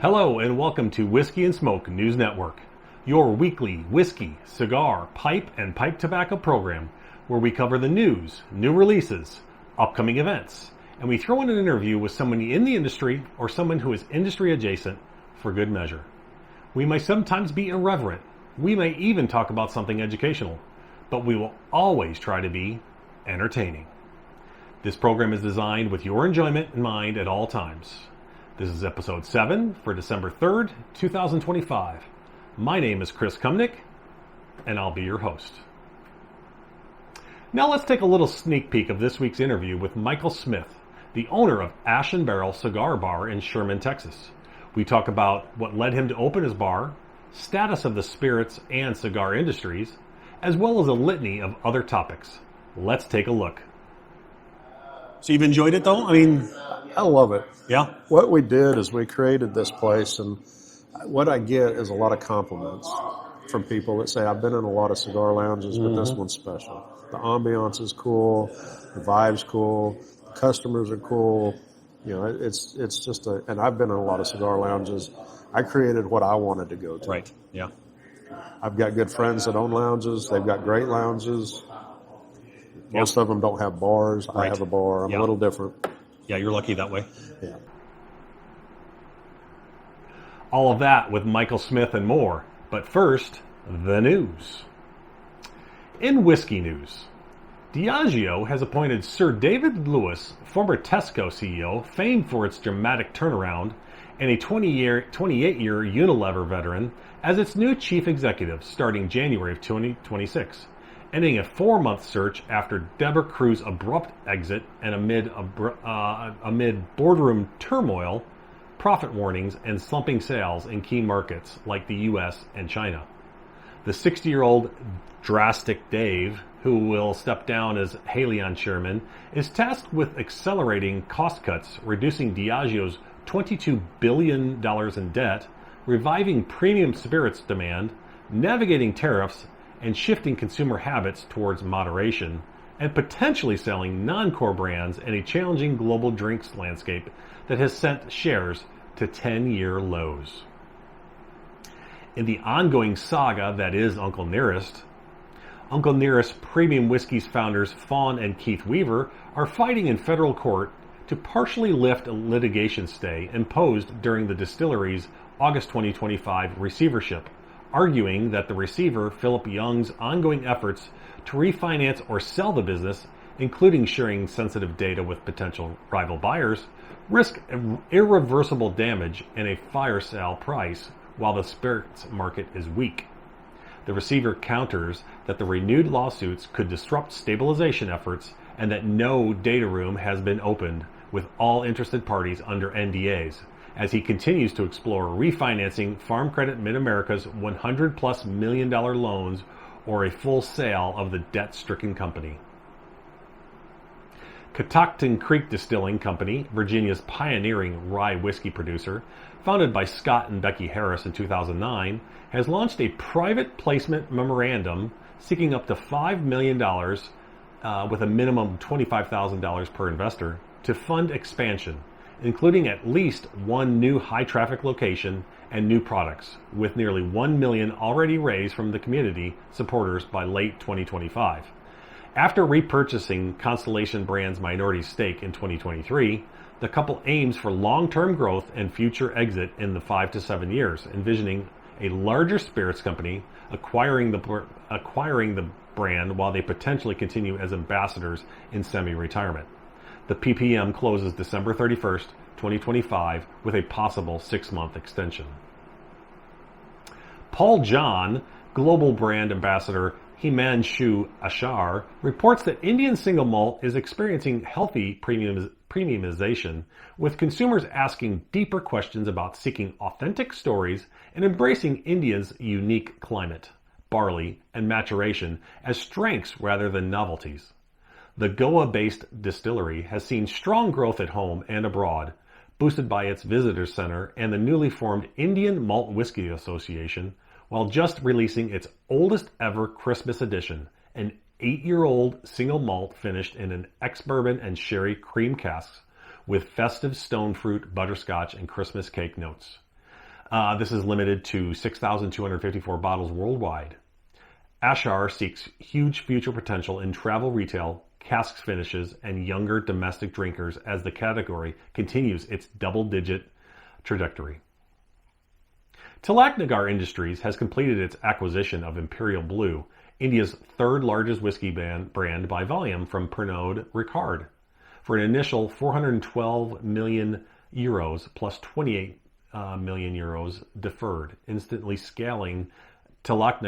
Hello and welcome to Whisky and Smoke News Network, your weekly whiskey, cigar, pipe, and pipe tobacco program where we cover the news, new releases, upcoming events, and we throw in an interview with someone in the industry or someone who is industry adjacent for good measure. We may sometimes be irreverent. We may even talk about something educational, but we will always try to be entertaining. This program is designed with your enjoyment in mind at all times. This is episode 7 for December 3rd, 2025. My name is Chris Kumnick, and I'll be your host. Now let's take a little sneak peek of this week's interview with Michael Smith, the owner of Ash Barrel Cigar Bar in Sherman, Texas. We talk about what led him to open his bar, status of the spirits and cigar industries, as well as a litany of other topics. Let's take a look. So you've enjoyed it though? I mean, I love it. Yeah? What we did is we created this place, and what I get is a lot of compliments from people that say, I've been in a lot of cigar lounges, but this one's special. The ambiance is cool, the vibe's cool, the customers are cool. You know, it's just and I've been in a lot of cigar lounges. I created what I wanted to go to. Right, yeah. I've got good friends that own lounges. They've got great lounges. Most of them don't have bars. Right. I have a bar. I'm a little different. Yeah, you're lucky that way. Yeah. All of that with Michael Smith and more. But first, the news. In whiskey news, Diageo has appointed Sir David Lewis, former Tesco CEO, famed for its dramatic turnaround, and a 28-year Unilever veteran, as its new chief executive starting January of 2026. Ending a 4-month search after Deborah Cruz's abrupt exit and amid boardroom turmoil, profit warnings, and slumping sales in key markets like the U.S. and China. The 60-year-old Drastic Dave, who will step down as Haleon chairman, is tasked with accelerating cost cuts, reducing Diageo's $22 billion in debt, reviving premium spirits demand, navigating tariffs, and shifting consumer habits towards moderation, and potentially selling non-core brands in a challenging global drinks landscape that has sent shares to 10-year lows. In the ongoing saga that is Uncle Nearest Premium Whiskey's founders Fawn and Keith Weaver are fighting in federal court to partially lift a litigation stay imposed during the distillery's August 2025 receivership, arguing that the receiver, Philip Young's ongoing efforts to refinance or sell the business, including sharing sensitive data with potential rival buyers, risk irreversible damage and a fire sale price while the spirits market is weak. The receiver counters that the renewed lawsuits could disrupt stabilization efforts and that no data room has been opened with all interested parties under NDAs, as he continues to explore refinancing Farm Credit Mid-America's $100+ million loans or a full sale of the debt-stricken company. Catoctin Creek Distilling Company, Virginia's pioneering rye whiskey producer, founded by Scott and Becky Harris in 2009, has launched a private placement memorandum seeking up to $5 million with a minimum $25,000 per investor to fund expansion, including at least one new high-traffic location and new products, with nearly $1 million already raised from the community supporters by late 2025. After repurchasing Constellation Brands' minority stake in 2023, the couple aims for long-term growth and future exit in the 5 to 7 years, envisioning a larger spirits company acquiring the brand while they potentially continue as ambassadors in semi-retirement. The PPM closes December 31st, 2025, with a possible 6-month extension. Paul John, global brand ambassador Himanshu Ashar, reports that Indian single malt is experiencing healthy premiumization, with consumers asking deeper questions about seeking authentic stories and embracing India's unique climate, barley, and maturation as strengths rather than novelties. The Goa-based distillery has seen strong growth at home and abroad, boosted by its visitor center and the newly formed Indian Malt Whisky Association, while just releasing its oldest ever Christmas edition, an 8-year-old single malt finished in an ex-bourbon and sherry cream casks with festive stone fruit, butterscotch, and Christmas cake notes. This is limited to 6,254 bottles worldwide. Ashar seeks huge future potential in travel retail, casks finishes, and younger domestic drinkers as the category continues its double-digit trajectory. Tilak Industries has completed its acquisition of Imperial Blue, India's third largest whiskey brand by volume from Pernod Ricard, for an initial 412 million euros plus 28 million euros deferred, instantly scaling Tilak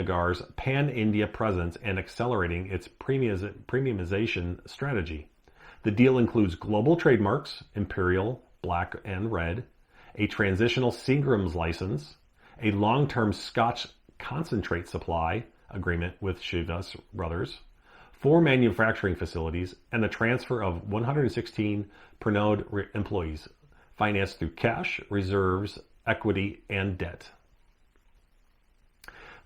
pan-India presence and accelerating its premiumization strategy. The deal includes global trademarks, Imperial, Black and Red, a transitional Seagram's license, a long-term Scotch concentrate supply agreement with Chivas Brothers, 4 manufacturing facilities, and the transfer of 116 Pernod employees, financed through cash, reserves, equity, and debt.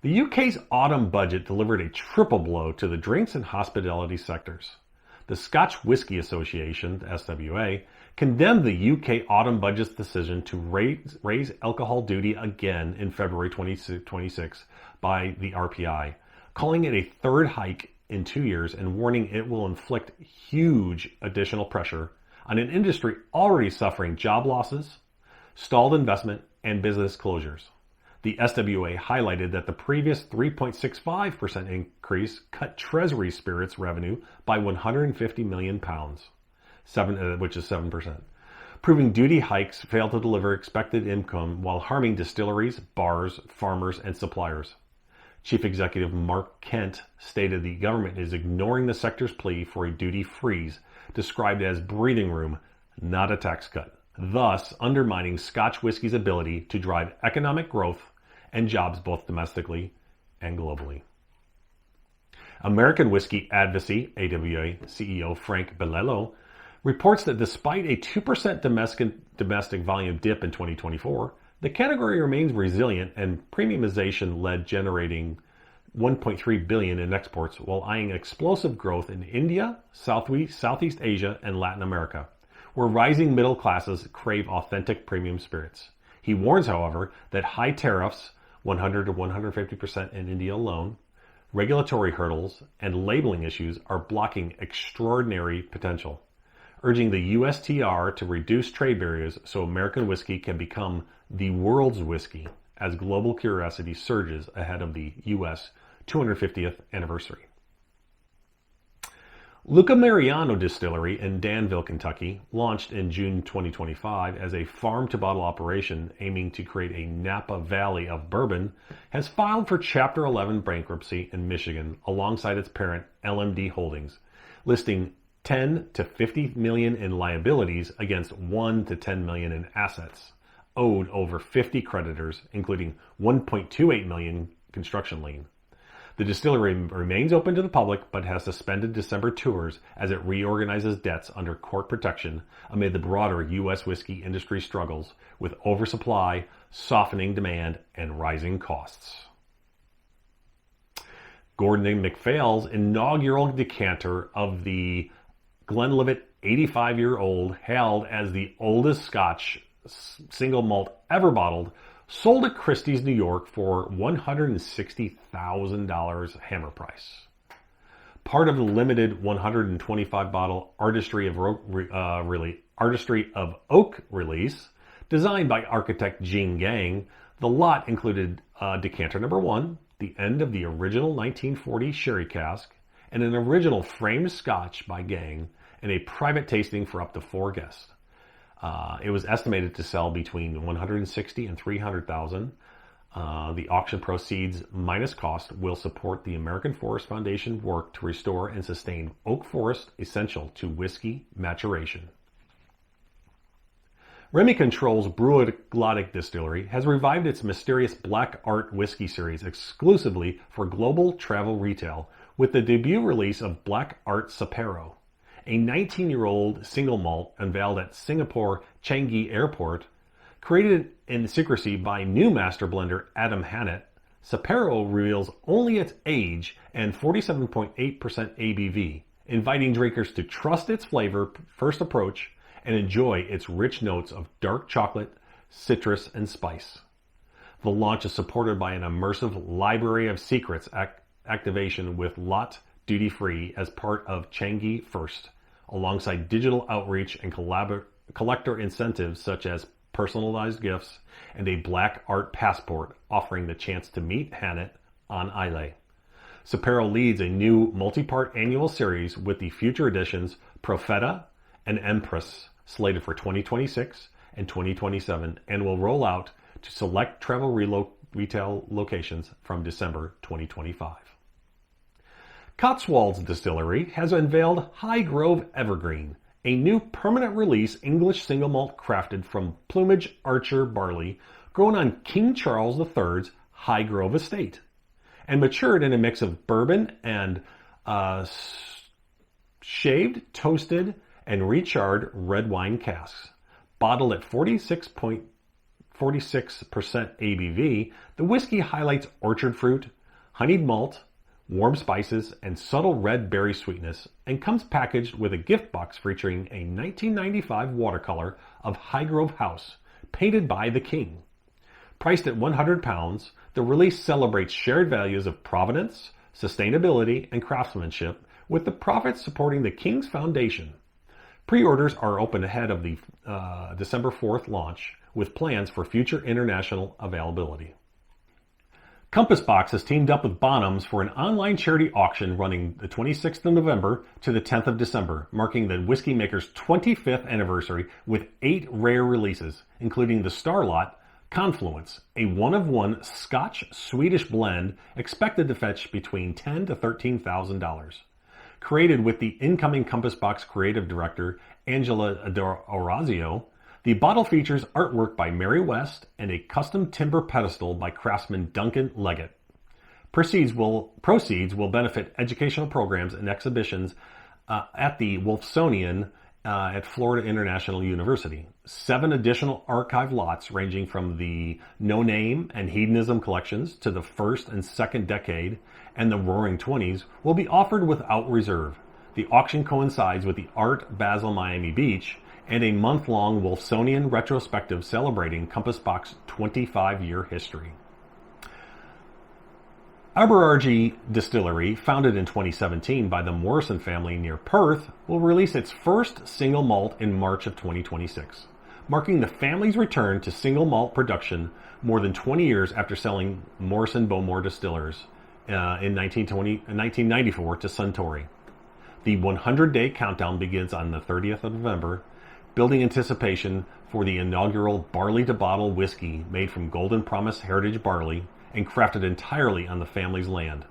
The UK's autumn budget delivered a triple blow to the drinks and hospitality sectors. The Scotch Whisky Association, the SWA, condemned the UK autumn budget's decision to raise alcohol duty again in February 2026 by the RPI, calling it a third hike in 2 years and warning it will inflict huge additional pressure on an industry already suffering job losses, stalled investment, and business closures. The SWA highlighted that the previous 3.65% increase cut Treasury Spirits revenue by £150 million, which is 7%, proving duty hikes failed to deliver expected income while harming distilleries, bars, farmers, and suppliers. Chief Executive Mark Kent stated the government is ignoring the sector's plea for a duty freeze, described as breathing room, not a tax cut, thus undermining Scotch whisky's ability to drive economic growth and jobs both domestically and globally. American Whiskey Advocacy, AWA CEO Frank Belello, reports that despite a 2% domestic volume dip in 2024, the category remains resilient and premiumization led, generating $1.3 billion in exports while eyeing explosive growth in India, Southeast Asia, and Latin America, where rising middle classes crave authentic premium spirits. He warns, however, that high tariffs, 100 to 150% in India alone, regulatory hurdles, and labeling issues are blocking extraordinary potential, urging the USTR to reduce trade barriers so American whiskey can become the world's whiskey as global curiosity surges ahead of the U.S. 250th anniversary. Luca Mariano Distillery in Danville, Kentucky, launched in June 2025 as a farm-to-bottle operation aiming to create a Napa Valley of bourbon, has filed for Chapter 11 bankruptcy in Michigan alongside its parent LMD Holdings, listing 10 to 50 million in liabilities against 1 to 10 million in assets, owed over 50 creditors, including 1.28 million construction lien. The distillery remains open to the public, but has suspended December tours as it reorganizes debts under court protection amid the broader U.S. whiskey industry struggles with oversupply, softening demand, and rising costs. Gordon MacPhail's inaugural decanter of the Glenlivet 85-year-old, hailed as the oldest Scotch single malt ever bottled, sold at Christie's, New York for $160,000 hammer price. Part of the limited 125-bottle Artistry of Oak release, designed by architect Jean Gang, the lot included decanter number 1, the end of the original 1940 sherry cask, and an original framed scotch by Gang, and a private tasting for up to 4 guests. It was estimated to sell between 160 and 300,000. The auction proceeds minus cost will support the American Forest Foundation work to restore and sustain oak forest essential to whiskey maturation. Remy Control's Brew-A-Glottic Distillery has revived its mysterious Black Art whiskey series exclusively for global travel retail with the debut release of Black Art Sapporo. A 19-year-old single malt unveiled at Singapore Changi Airport, created in secrecy by new master blender Adam Hannett, Sapporo reveals only its age and 47.8% ABV, inviting drinkers to trust its flavor first approach and enjoy its rich notes of dark chocolate, citrus, and spice. The launch is supported by an immersive library of secrets activation with lot duty-free as part of Changi First, alongside digital outreach and collector incentives such as personalized gifts and a black art passport offering the chance to meet Hannett on Islay. Sapporo leads a new multi-part annual series with the future editions Profeta and Empress slated for 2026 and 2027 and will roll out to select travel retail locations from December 2025. Cotswolds Distillery has unveiled High Grove Evergreen, a new permanent release English single malt crafted from Plumage Archer barley grown on King Charles III's High Grove estate and matured in a mix of bourbon and shaved, toasted, and recharred red wine casks. Bottled at 46% ABV, the whiskey highlights orchard fruit, honeyed malt, warm spices, and subtle red berry sweetness, and comes packaged with a gift box featuring a 1995 watercolor of Highgrove House, painted by the King. Priced at £100, the release celebrates shared values of provenance, sustainability, and craftsmanship, with the profits supporting the King's Foundation. Pre-orders are open ahead of the December 4th launch, with plans for future international availability. Compass Box has teamed up with Bonhams for an online charity auction running the 26th of November to the 10th of December, marking the whiskey maker's 25th anniversary with 8 rare releases, including the Starlot Confluence, a one-of-one Scotch-Swedish blend expected to fetch between $10,000 to $13,000. Created with the incoming Compass Box creative director, Angela Orazio, the bottle features artwork by Mary West and a custom timber pedestal by craftsman Duncan Leggett. Proceeds will benefit educational programs and exhibitions at the Wolfsonian at Florida International University. 7 additional archive lots ranging from the No Name and Hedonism collections to the first and second decade and the Roaring Twenties will be offered without reserve. The auction coincides with the Art Basel Miami Beach and a month-long Wolfsonian retrospective celebrating Compass Box's 25-year history. Aberargie Distillery, founded in 2017 by the Morrison family near Perth, will release its first single malt in March of 2026, marking the family's return to single malt production more than 20 years after selling Morrison Bowmore Distillers in 1994 to Suntory. The 100-day countdown begins on the 30th of November, building anticipation for the inaugural barley-to-bottle whiskey made from Golden Promise Heritage barley and crafted entirely on the family's land.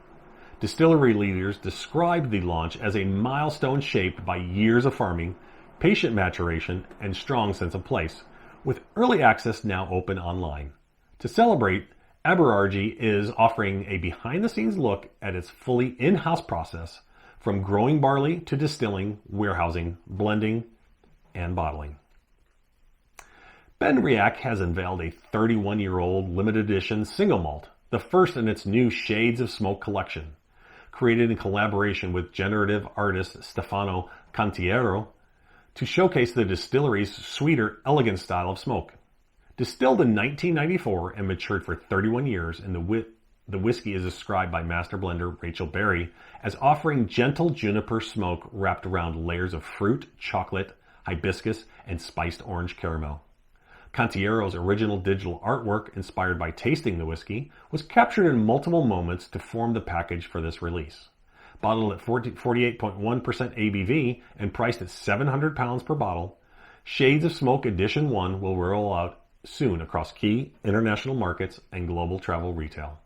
Distillery leaders described the launch as a milestone shaped by years of farming, patient maturation, and strong sense of place, with early access now open online. To celebrate, Aberargie is offering a behind-the-scenes look at its fully in-house process, from growing barley to distilling, warehousing, blending, and bottling. Benriach has unveiled a 31-year-old limited edition single malt, the first in its new Shades of Smoke collection. Created in collaboration with generative artist Stefano Cantiero to showcase the distillery's sweeter, elegant style of smoke. Distilled in 1994 and matured for 31 years, and the whiskey is described by master blender Rachel Berry as offering gentle juniper smoke wrapped around layers of fruit, chocolate, hibiscus, and spiced orange caramel. Cantiero's original digital artwork, inspired by tasting the whiskey, was captured in multiple moments to form the package for this release. Bottled at 48.1% ABV and priced at £700 per bottle, Shades of Smoke Edition 1 will roll out soon across key international markets and global travel retail.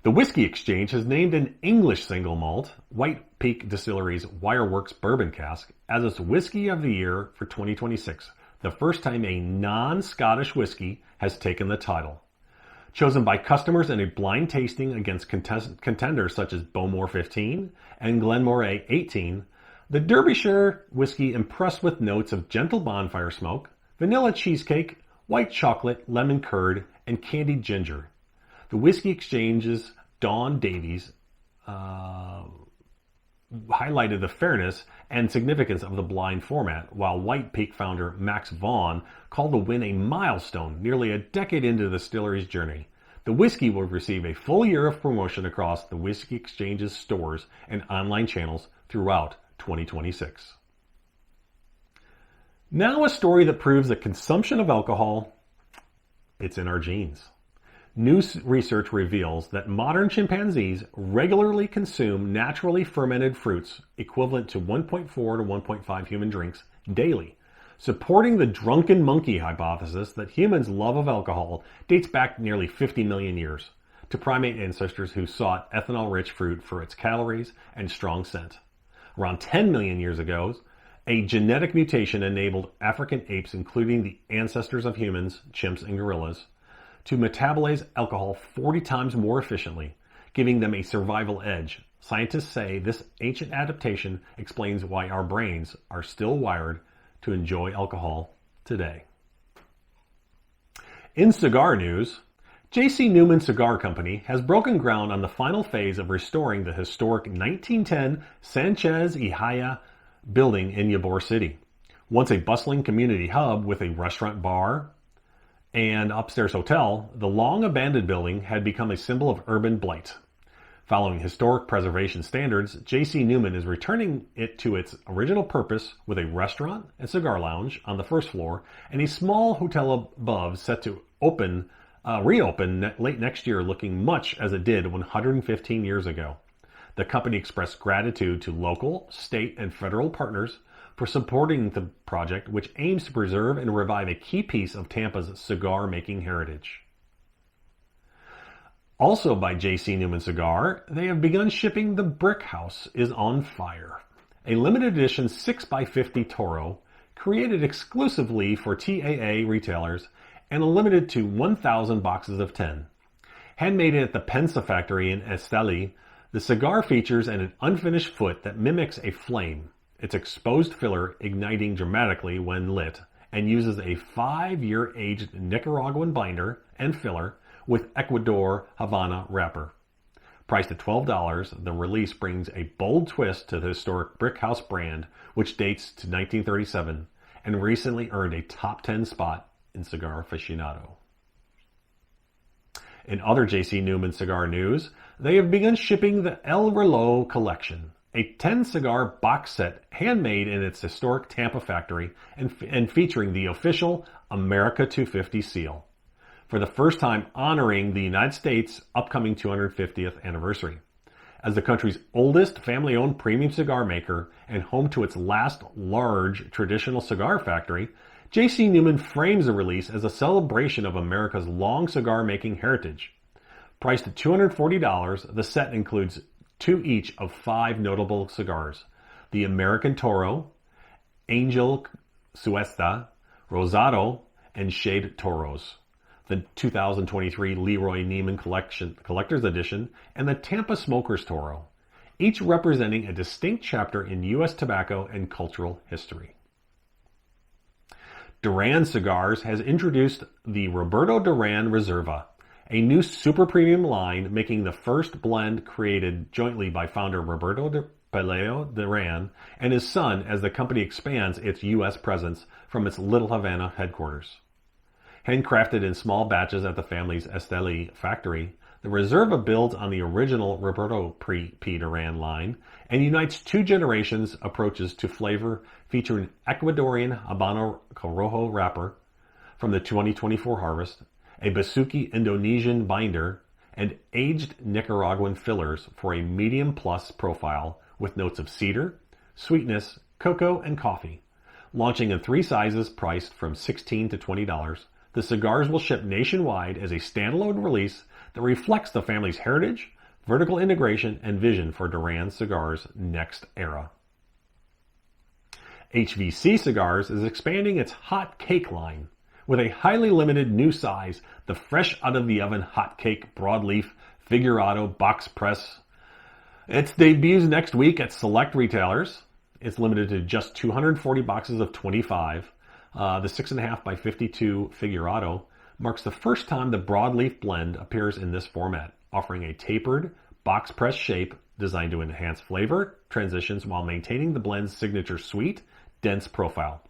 The Whiskey Exchange has named an English single malt, White Peak Distillery's Wireworks Bourbon Cask, as its Whiskey of the Year for 2026, the first time a non-Scottish whiskey has taken the title. Chosen by customers in a blind tasting against contenders such as Bowmore 15 and Glenmorangie 18, the Derbyshire whiskey impressed with notes of gentle bonfire smoke, vanilla cheesecake, white chocolate, lemon curd, and candied ginger. The Whiskey Exchange's Dawn Davies highlighted the fairness and significance of the blind format, while White Peak founder Max Vaughn called the win a milestone nearly a decade into the distillery's journey. The whiskey will receive a full year of promotion across the Whiskey Exchange's stores and online channels throughout 2026. Now a story that proves that consumption of alcohol, it's in our genes. New research reveals that modern chimpanzees regularly consume naturally fermented fruits equivalent to 1.4 to 1.5 human drinks daily, supporting the drunken monkey hypothesis that humans' love of alcohol dates back nearly 50 million years to primate ancestors who sought ethanol-rich fruit for its calories and strong scent. Around 10 million years ago, a genetic mutation enabled African apes, including the ancestors of humans, chimps, and gorillas, to metabolize alcohol 40 times more efficiently, giving them a survival edge. Scientists say this ancient adaptation explains why our brains are still wired to enjoy alcohol today. In cigar news, J.C. Newman Cigar Company has broken ground on the final phase of restoring the historic 1910 Sanchez y Haya building in Ybor City. Once a bustling community hub with a restaurant, bar, and upstairs hotel, the long-abandoned building had become a symbol of urban blight. Following historic preservation standards, J.C. Newman is returning it to its original purpose with a restaurant and cigar lounge on the first floor and a small hotel above set to reopen late next year, looking much as it did 115 years ago. The company expressed gratitude to local, state, and federal partners for supporting the project, which aims to preserve and revive a key piece of Tampa's cigar-making heritage. Also by J.C. Newman Cigar, they have begun shipping The Brick House is on Fire, a limited edition 6x50 Toro created exclusively for TAA retailers and limited to 1,000 boxes of 10. Handmade at the Pensa factory in Esteli, the cigar features an unfinished foot that mimics a flame, its exposed filler igniting dramatically when lit, and uses a 5-year aged Nicaraguan binder and filler with Ecuador Havana wrapper. Priced at $12, the release brings a bold twist to the historic Brick House brand, which dates to 1937 and recently earned a top 10 spot in Cigar Aficionado. In other J.C. Newman cigar news, they have begun shipping the El Reloj collection, a 10-cigar box set handmade in its historic Tampa factory and featuring the official America 250 seal, for the first time honoring the United States' upcoming 250th anniversary. As the country's oldest family-owned premium cigar maker and home to its last large traditional cigar factory, J.C. Newman frames the release as a celebration of America's long cigar-making heritage. Priced at $240, the set includes 2 each of 5 notable cigars: the American Toro, Angel Suesta, Rosado, and Shade Toros, the 2023 Leroy Neiman Collector's Edition, and the Tampa Smoker's Toro, each representing a distinct chapter in U.S. tobacco and cultural history. Duran Cigars has introduced the Roberto Duran Reserva, a new super premium line making the first blend created jointly by founder Roberto Peleo Duran and his son as the company expands its U.S. presence from its Little Havana headquarters. Handcrafted in small batches at the family's Esteli factory, the Reserva builds on the original Roberto P. Duran line and unites 2 generations approaches to flavor, featuring Ecuadorian Habano Corojo wrapper from the 2024 harvest, a Basuki Indonesian binder, and aged Nicaraguan fillers for a medium plus profile with notes of cedar, sweetness, cocoa, and coffee. Launching in 3 sizes priced from $16 to $20, the cigars will ship nationwide as a standalone release that reflects the family's heritage, vertical integration, and vision for Duran Cigars' next era. HVC Cigars is expanding its hot cake line with a highly limited new size, the fresh out of the oven hot cake broadleaf figurado box press. It debuts next week at select retailers. It's limited to just 240 boxes of 25. The 6.5 by 52 figurado marks the first time the broadleaf blend appears in this format, offering a tapered, box press shape designed to enhance flavor transitions while maintaining the blend's signature sweet, dense profile.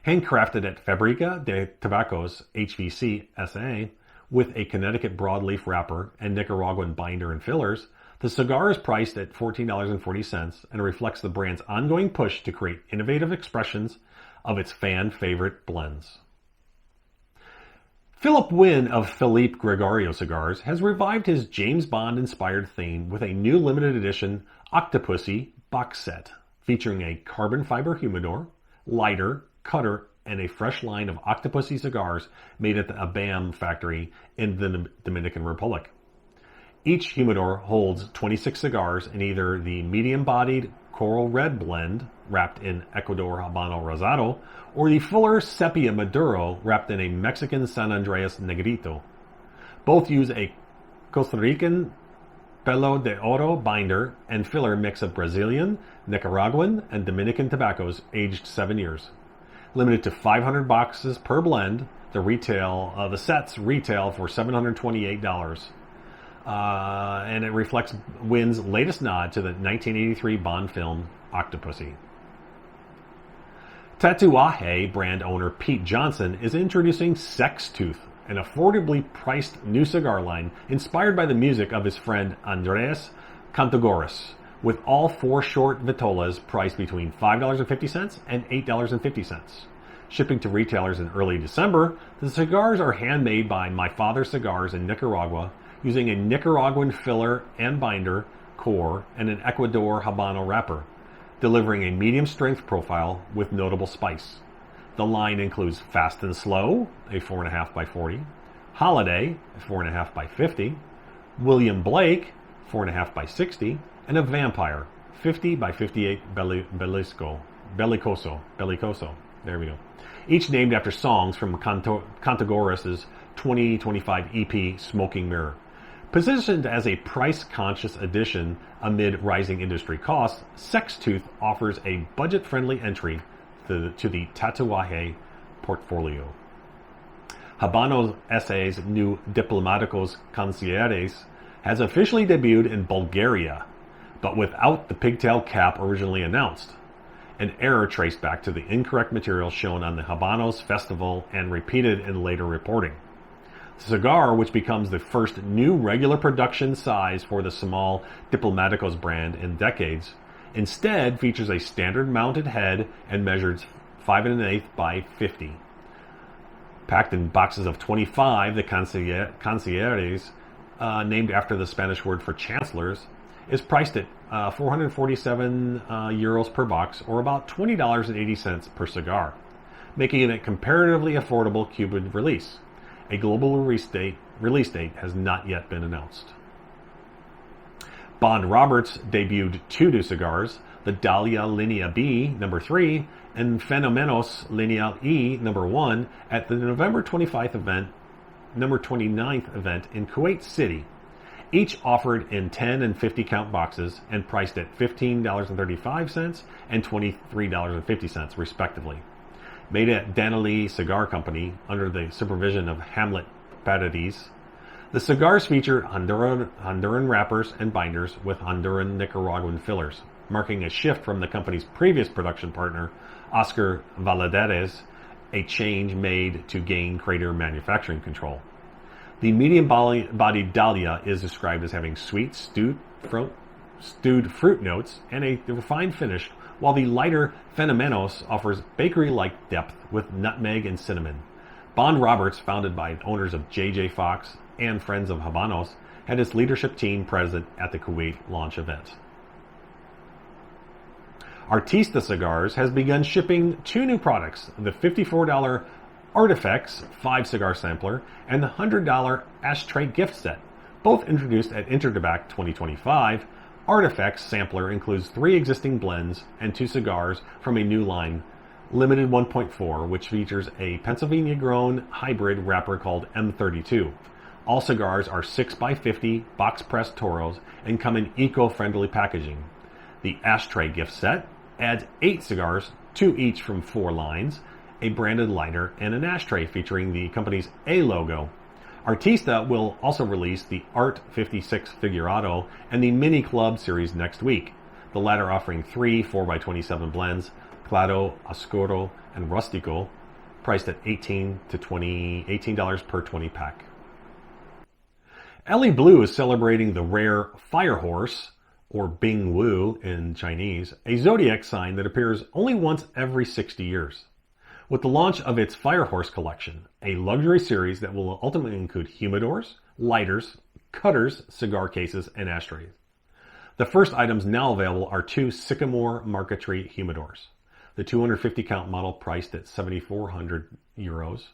Handcrafted at Fábrica de Tabacos HVC SA with a Connecticut broadleaf wrapper and Nicaraguan binder and fillers, the cigar is priced at $14.40 and reflects the brand's ongoing push to create innovative expressions of its fan-favorite blends. Philip Wynn of Philippe Gregorio Cigars has revived his James Bond-inspired theme with a new limited edition Octopussy box set featuring a carbon fiber humidor, lighter, cutter, and a fresh line of Octopussy cigars made at the Abam factory in the Dominican Republic. Each humidor holds 26 cigars in either the medium-bodied Coral Red blend wrapped in Ecuador Habano Rosado or the fuller Sepia Maduro wrapped in a Mexican San Andreas Negrito. Both use a Costa Rican Pelo de Oro binder and filler mix of Brazilian, Nicaraguan, and Dominican tobaccos aged 7 years. Limited to 500 boxes per blend, the sets retail for $728. And it reflects Wynn's latest nod to the 1983 Bond film Octopussy. Tatuaje brand owner Pete Johnson is introducing Sextooth, an affordably priced new cigar line inspired by the music of his friend Andres Cantagoras, with all 4 short vitolas priced between $5.50 and $8.50. Shipping to retailers in early December, the cigars are handmade by My Father Cigars in Nicaragua, using a Nicaraguan filler and binder core and an Ecuador Habano wrapper, delivering a medium-strength profile with notable spice. The line includes Fast and Slow, a 4.5 by 40, Holiday, a 4.5 by 50, William Blake, 4.5 by 60, and a Vampire, 50 by 58 Bellicoso. There we go. Each named after songs from Cantagoras' 2025 EP Smoking Mirror. Positioned as a price-conscious addition amid rising industry costs, Sextooth offers a budget-friendly entry to the Tatuaje portfolio. Habano SA's new Diplomáticos Concierges has officially debuted in Bulgaria, but without the pigtail cap originally announced. An error traced back to the incorrect material shown on the Habanos Festival and repeated in later reporting. The cigar, which becomes the first new regular production size for the small Diplomáticos brand in decades, instead features a standard mounted head and measures 5 1/8 by 50. Packed in boxes of 25, the Concierges, named after the Spanish word for chancellors, is priced at 447 euros per box, or about $20.80 per cigar, making it a comparatively affordable Cuban release. A global release date has not yet been announced. Bond Roberts debuted 2 new cigars, the Dahlia Linea B No. 3 and Fenomenos Linea E No. 1 at the November 29th event in Kuwait City, each offered in 10 and 50 count boxes and priced at $15.35 and $23.50 respectively. Made at Danelli Cigar Company under the supervision of Hamlet Paradis, the cigars feature Honduran wrappers and binders with Honduran Nicaraguan fillers, marking a shift from the company's previous production partner, Oscar Valadares, a change made to gain greater manufacturing control. The medium-bodied Dahlia is described as having sweet stewed fruit notes and a refined finish, while the lighter Fenomenos offers bakery-like depth with nutmeg and cinnamon. Bond Roberts, founded by owners of J.J. Fox and Friends of Habanos, had its leadership team present at the Kuwait launch event. Artista Cigars has begun shipping 2 new products, the $54 Artifacts 5-cigar sampler and the $100 Ashtray gift set, both introduced at Intertobac 2025. Artifacts sampler includes 3 existing blends and 2 cigars from a new line, Limited 1.4, which features a Pennsylvania-grown hybrid wrapper called M32. All cigars are 6x50 box-pressed Toros and come in eco-friendly packaging. The Ashtray gift set adds 8 cigars, 2 each from 4 lines, a branded lighter, and an ashtray featuring the company's A logo. Artista will also release the Art 56 Figurado and the Mini Club series next week, the latter offering 3 4x27 blends, Claro, Oscuro, and Rustico, priced at $18 per 20 pack. Ellie Blue is celebrating the rare Fire Horse, or Bing Wu in Chinese, a zodiac sign that appears only once every 60 years. With the launch of its Fire Horse collection, a luxury series that will ultimately include humidors, lighters, cutters, cigar cases, and ashtrays. The first items now available are 2 Sycamore Marquetry humidors. The 250 count model priced at €7,400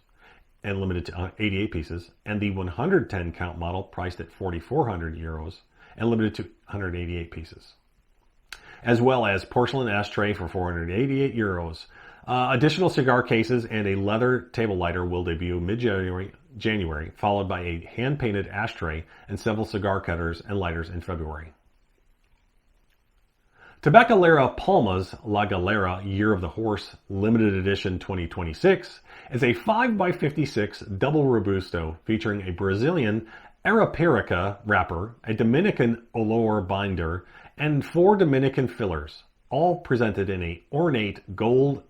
and limited to 88 pieces, and the 110 count model priced at €4,400 and limited to 188 pieces. As well as porcelain ashtray for €488. Additional cigar cases and a leather table lighter will debut mid-January, followed by a hand-painted ashtray and several cigar cutters and lighters in February. Tabacalera Palma's La Galera Year of the Horse Limited Edition 2026 is a 5x56 double Robusto featuring a Brazilian Arapiraca wrapper, a Dominican Olor binder, and 4 Dominican fillers, all presented in an ornate gold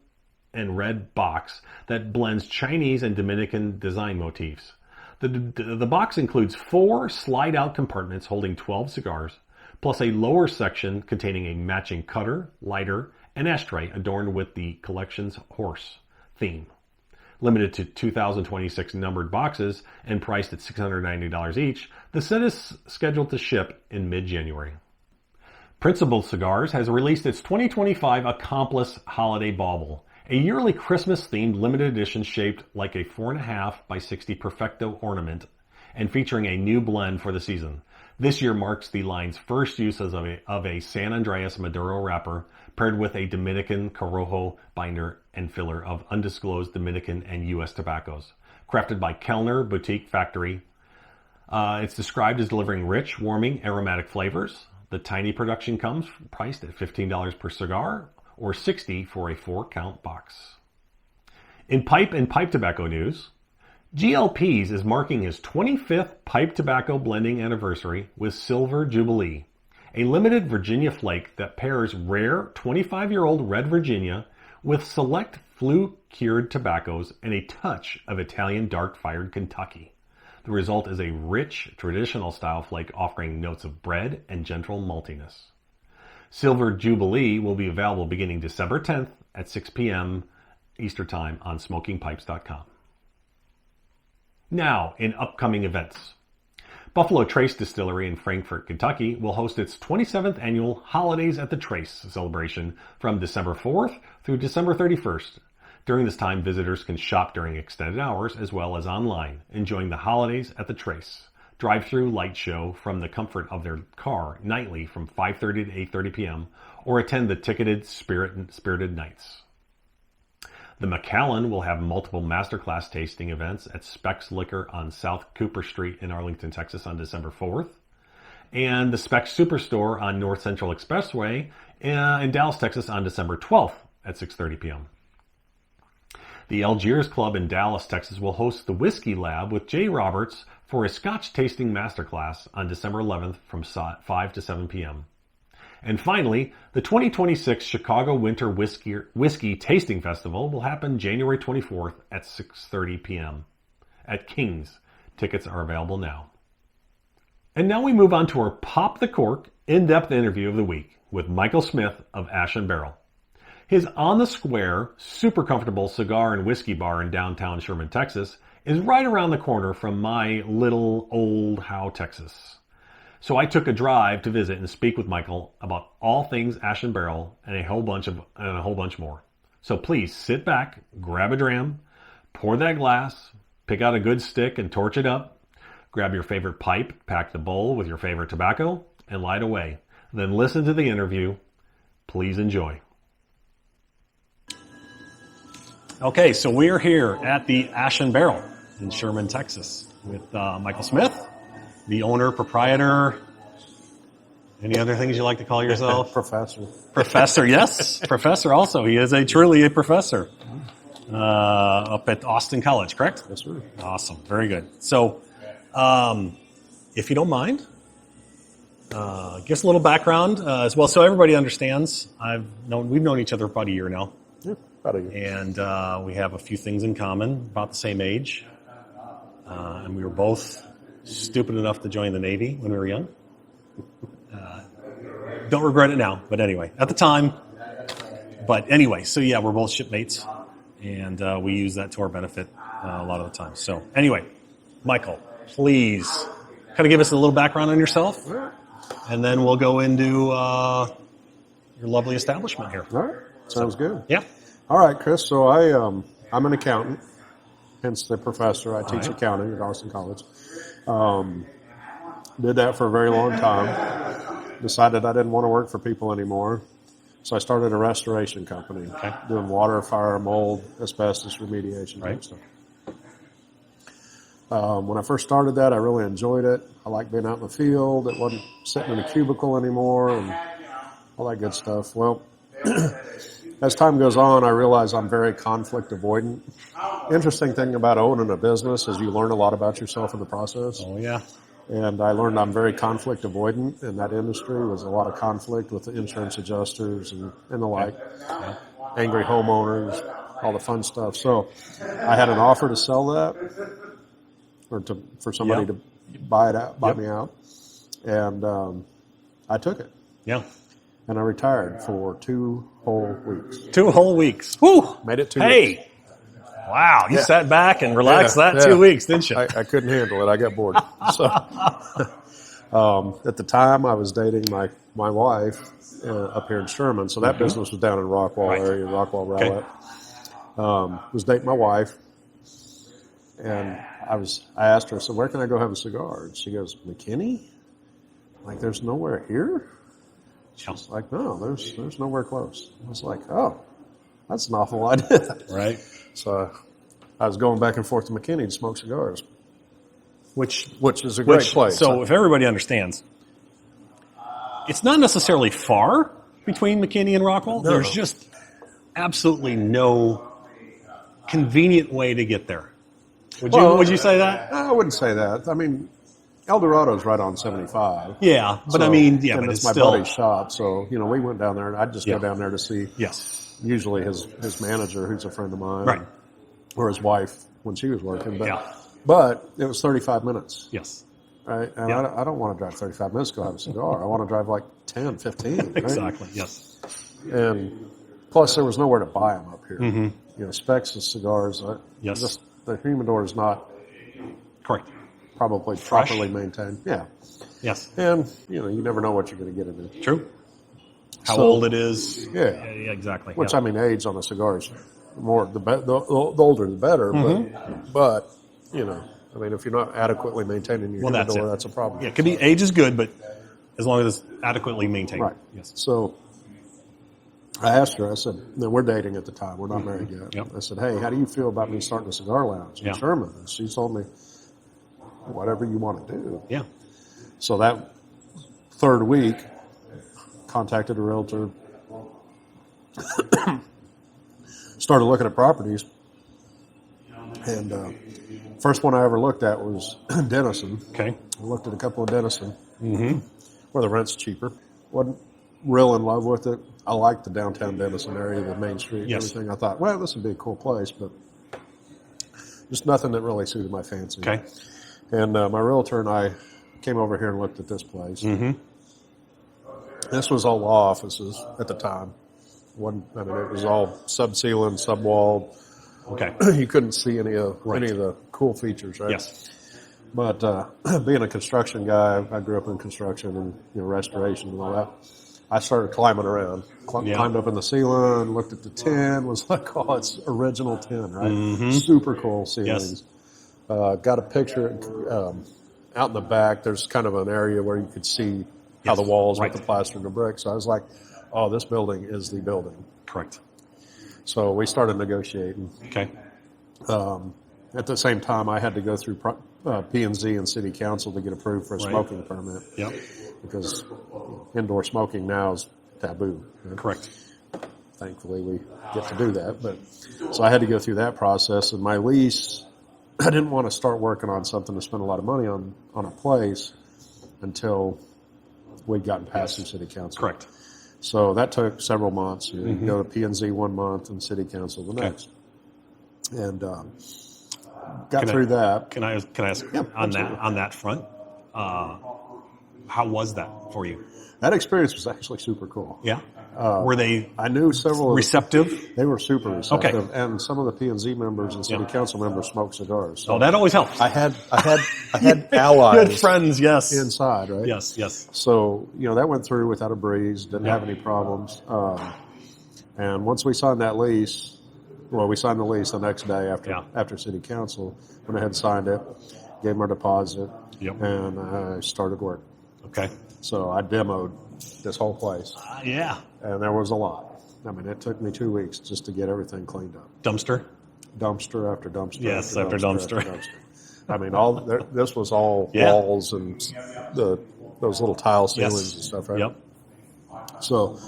and red box that blends Chinese and Dominican design motifs. The box includes 4 slide-out compartments holding 12 cigars, plus a lower section containing a matching cutter, lighter, and ashtray adorned with the collection's horse theme. Limited to 2026 numbered boxes and priced at $690 each, the set is scheduled to ship in mid-January. Principal Cigars has released its 2025 Accomplice Holiday Bauble, a yearly Christmas-themed limited edition shaped like a 4.5 by 60 Perfecto ornament and featuring a new blend for the season. This year marks the line's first use of a San Andreas Maduro wrapper paired with a Dominican Corojo binder and filler of undisclosed Dominican and U.S. tobaccos. Crafted by Kellner Boutique Factory, it's described as delivering rich, warming, aromatic flavors. The tiny production comes priced at $15 per cigar or $60 for a 4-count box. In pipe and pipe tobacco news, GLP's is marking his 25th pipe tobacco blending anniversary with Silver Jubilee, a limited Virginia flake that pairs rare 25-year-old red Virginia with select flue-cured tobaccos and a touch of Italian dark-fired Kentucky. The result is a rich, traditional-style flake offering notes of bread and gentle maltiness. Silver Jubilee will be available beginning December 10th at 6 p.m. Eastern Time on smokingpipes.com. Now, in upcoming events. Buffalo Trace Distillery in Frankfort, Kentucky will host its 27th annual Holidays at the Trace celebration from December 4th through December 31st. During this time, visitors can shop during extended hours as well as online, enjoying the Holidays at the Trace drive-through light show from the comfort of their car nightly from 5:30 to 8:30 p.m. or attend the ticketed Spirited Nights. The McClelland will have multiple masterclass tasting events at Specs Liquor on South Cooper Street in Arlington, Texas on December 4th, and the Specs Superstore on North Central Expressway in Dallas, Texas on December 12th at 6:30 p.m. The Algiers Club in Dallas, Texas will host the Whiskey Lab with Jay Roberts for a Scotch tasting masterclass on December 11th from 5 to 7 p.m. And finally, the 2026 Chicago Winter Whiskey Tasting Festival will happen January 24th at 6:30 p.m. at King's. Tickets are available now. And now we move on to our Pop the Cork in-depth interview of the week with Michael Smith of Ash Barrel. His on-the-square, super comfortable cigar and whiskey bar in downtown Sherman, Texas is right around the corner from my little old Howe, Texas. So I took a drive to visit and speak with Michael about all things Ash Barrel and a whole bunch more. So please sit back, grab a dram, pour that glass, pick out a good stick and torch it up, grab your favorite pipe, pack the bowl with your favorite tobacco, and light away. Then listen to the interview. Please enjoy. Okay, so we're here at the Ash Barrel in Sherman, Texas with Michael Smith, the owner, proprietor, any other things you like to call yourself? Professor. Professor, yes. Professor also. He is truly a professor up at Austin College, correct? Yes, sir. Awesome. Very good. So If you don't mind, give us a little background as well, so everybody understands. We've known each other for about a year now, About a year. and we have a few things in common. About the same age, and we were both stupid enough to join the Navy when we were young. Don't regret it now, but anyway, at the time. But anyway, so yeah, we're both shipmates, and we use that to our benefit a lot of the time. So anyway, Michael, please kind of give us a little background on yourself, and then we'll go into your lovely establishment here. All right. Sounds good. Yeah. All right, Chris. So I'm an accountant, hence the professor. I teach accounting at Austin College. Did that for a very long time. Decided I didn't want to work for people anymore. So I started a restoration company, doing water, fire, mold, asbestos remediation type stuff. When I first started that, I really enjoyed it. I liked being out in the field. It wasn't sitting in a cubicle anymore and all that good stuff. Well, as time goes on, I realize I'm very conflict avoidant. Interesting thing about owning a business is you learn a lot about yourself in the process. Oh, yeah. And I learned I'm very conflict avoidant in that industry. Was a lot of conflict with the insurance adjusters and the like, angry homeowners, all the fun stuff. So I had an offer to sell that, or for somebody to buy me out, and I took it. Yeah. And I retired for 2 whole weeks. 2 whole weeks. Woo! Made it 2 weeks. Wow, you sat back and relaxed 2 weeks, didn't you? I couldn't handle it. I got bored. So, at the time, I was dating my wife up here in Sherman. So that business was down in Rockwall area, Rockwall Rowlett. Was dating my wife, and I asked her, I said, "Where can I go have a cigar?" And she goes, "McKinney? Like, there's nowhere here?" She's like, "No, there's nowhere close." I was like, "Oh, that's an awful idea." Right. So I was going back and forth to McKinney to smoke cigars, which is a great place. So if everybody understands, it's not necessarily far between McKinney and Rockwell. No. There's just absolutely no convenient way to get there. Would you say that? I wouldn't say that. I mean, El Dorado's right on 75. Yeah, but So, and but it's my still buddy's shop. So, we went down there, and I'd just go down there to see usually his manager, who's a friend of mine. Right. Or his wife when she was working. But it was 35 minutes. Yes. Right? And I don't want to drive 35 minutes to go have a cigar. I want to drive like 10, 15. Right? Exactly, yes. And plus, there was nowhere to buy them up here. Specs of cigars. The humidor is not correct. Probably Fresh. Properly maintained. Yeah. Yes. And, you never know what you're going to get into. True. How old it is. Yeah. Exactly. Which, I mean, age on a cigar is more, the older the better. But, I mean, if you're not adequately maintaining your humidor, that's a problem. Yeah, it could be, age is good, but as long as it's adequately maintained. Right. Yes. So I asked her, I said, we're dating at the time. We're not married yet. Yep. I said, hey, how do you feel about me starting a cigar lounge in Sherman? And she told me, whatever you want to do. Yeah. So that third week, contacted a realtor, started looking at properties, and first one I ever looked at was Denison. Okay. I looked at a couple of Denison, where the rent's cheaper. Wasn't real in love with it. I liked the downtown Denison area, the main street, and everything. I thought, well, this would be a cool place, but just nothing that really suited my fancy. Okay. And my realtor and I came over here and looked at this place. This was all law offices at the time. It was all sub-ceiling, sub-walled. Okay. You couldn't see any of the cool features, right? Yes. But being a construction guy, I grew up in construction and restoration and all that. I started climbing around, climbed up in the ceiling, looked at the tin, was like, oh, it's original tin, right? Super cool ceilings. Yes. Got a picture out in the back. There's kind of an area where you could see how the walls with the plaster and the brick. So I was like, oh, this building is the building. Correct. So we started negotiating. Okay. At the same time, I had to go through P&Z and City Council to get approved for a smoking permit. Yep. Because indoor smoking now is taboo. Right? Correct. Thankfully, we get to do that. But so I had to go through that process, and my lease I didn't want to start working on something to spend a lot of money on a place until we'd gotten past some city council. Correct. So that took several months. You go to P&Z 1 month and city council the next. And got through that. Can I ask on that front? How was that for you? That experience was actually super cool. Yeah. Were they? I knew several receptive. They were super receptive, Okay. and some of the P&Z members and city council members smoked cigars. So that always helps. I had allies, Good friends, yes. inside, right? Yes. So that went through without a breeze. Didn't have any problems. And once we signed that lease, we signed the lease the next day after city council. Went ahead and signed it, gave them our deposit, and I started work. Okay. So I demoed this whole place. Yeah. And there was a lot. I mean, it took me 2 weeks just to get everything cleaned up. Dumpster After dumpster. Yes, after dumpster. After dumpster. I mean, this was all walls and those little tile ceilings and stuff, right? Yep. So,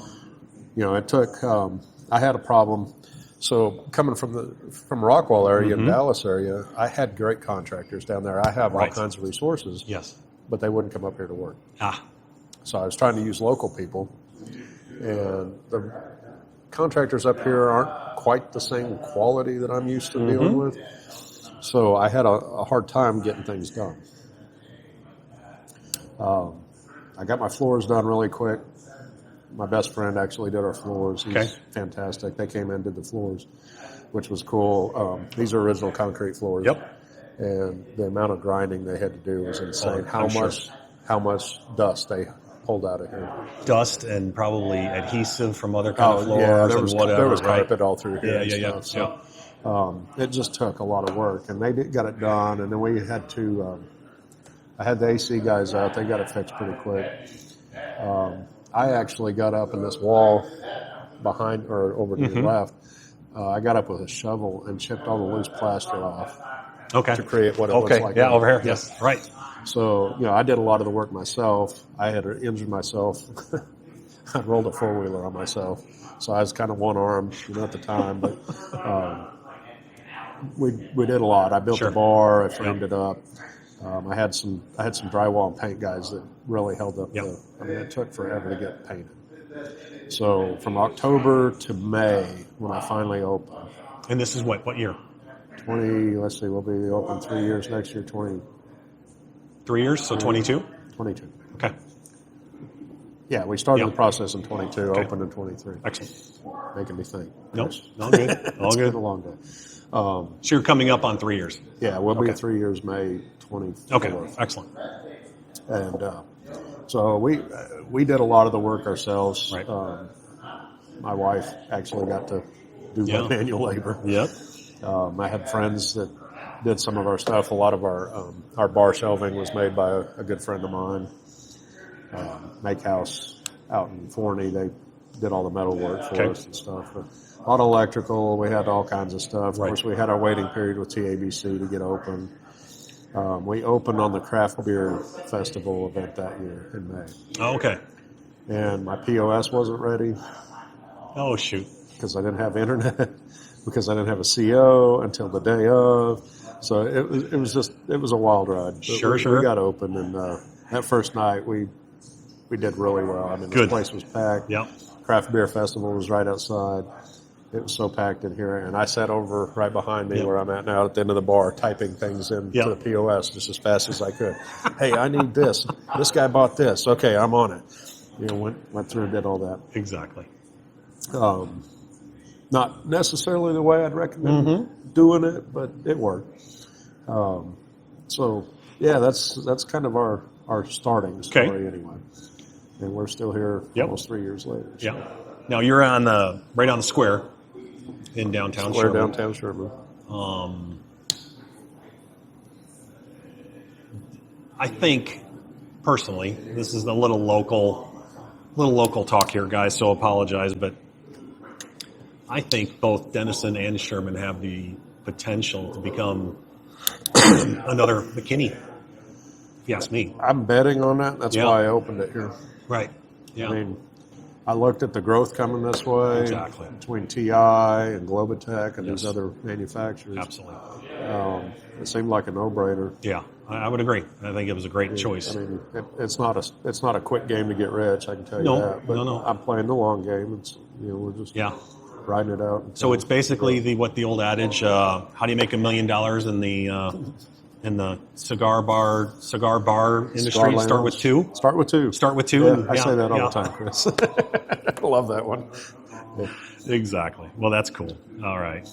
it took. I had a problem. So coming from Rockwall area and Dallas area, I had great contractors down there. I have all kinds of resources. Yes. But they wouldn't come up here to work. So I was trying to use local people, and the contractors up here aren't quite the same quality that I'm used to dealing with. So I had a hard time getting things done. I got my floors done really quick. My best friend actually did our floors. He's fantastic. They came in and did the floors, which was cool. These are original concrete floors. Yep. And the amount of grinding they had to do was insane. How much dust they pulled out of here. Dust and probably adhesive from other kind of floors and whatever. There was carpet all through here. It just took a lot of work, and they got it done. And then we had to. I had the AC guys out. They got it fixed pretty quick. I actually got up in this wall behind or over to the left. I got up with a shovel and chipped all the loose plaster off. Okay. To create what it looks like. Yeah, over here. Yes. Right. So, I did a lot of the work myself. I had injured myself. I rolled a four-wheeler on myself. So I was kind of one-armed, at the time. But we did a lot. I built a bar. I framed it up. I had some drywall and paint guys that really held up. It took forever to get painted. So from October to May, when I finally opened. And this is what year? We'll be open 3 years next year, 3 years, so 22? 22. Okay. Yeah, we started the process in 22, opened in 23. Excellent. Making me think. Nope, all good. All good. It's been a long day. So you're coming up on 3 years? Yeah, we'll be 3 years, May 24th. Okay, excellent. And so we did a lot of the work ourselves. Right. My wife actually got to do my manual labor. Yep. I had friends that did some of our stuff. A lot of our bar shelving was made by a good friend of mine. Make House out in Forney, they did all the metal work for us and stuff. But a lot of electrical, we had all kinds of stuff. Of course, we had our waiting period with TABC to get open. We opened on the Craft Beer Festival event that year in May. Oh, okay. And my POS wasn't ready. Oh, shoot. Because I didn't have internet, because I didn't have a CO until the day of. So it was a wild ride. But Sure. We got open, and that first night we did really well. I mean, the place was packed. Yep. Craft Beer Festival was right outside. It was so packed in here, and I sat over right behind me where I'm at now at the end of the bar, typing things into the POS just as fast as I could. Hey, I need this. This guy bought this. Okay, I'm on it. Went through and did all that. Exactly. Not necessarily the way I'd recommend doing it, but it worked. So yeah, that's kind of our starting story anyway. And we're still here almost 3 years later. So. Yeah. Now you're right on the square in downtown Sherman. Downtown Sherman. I think personally, this is a little local talk here, guys. So apologize, but I think both Denison and Sherman have the potential to become another McKinney. If you ask me, I'm betting on that. That's why I opened it here. Right. Yeah. I mean, I looked at the growth coming this way Exactly. between TI and Globotech and Yes. these other manufacturers. Absolutely. It seemed like a no-brainer. Yeah, I would agree. I think it was a great choice. I mean, it's not a quick game to get rich. I can tell you No, that. But no. I'm playing the long game. It's we're just riding it out. So it's basically the old adage: how do you make $1 million in the cigar bar industry? Cigar lounge. Start with two. Start with two. Start with two. Yeah, I say that all the time, Chris. I love that one. Exactly. Well, that's cool. All right.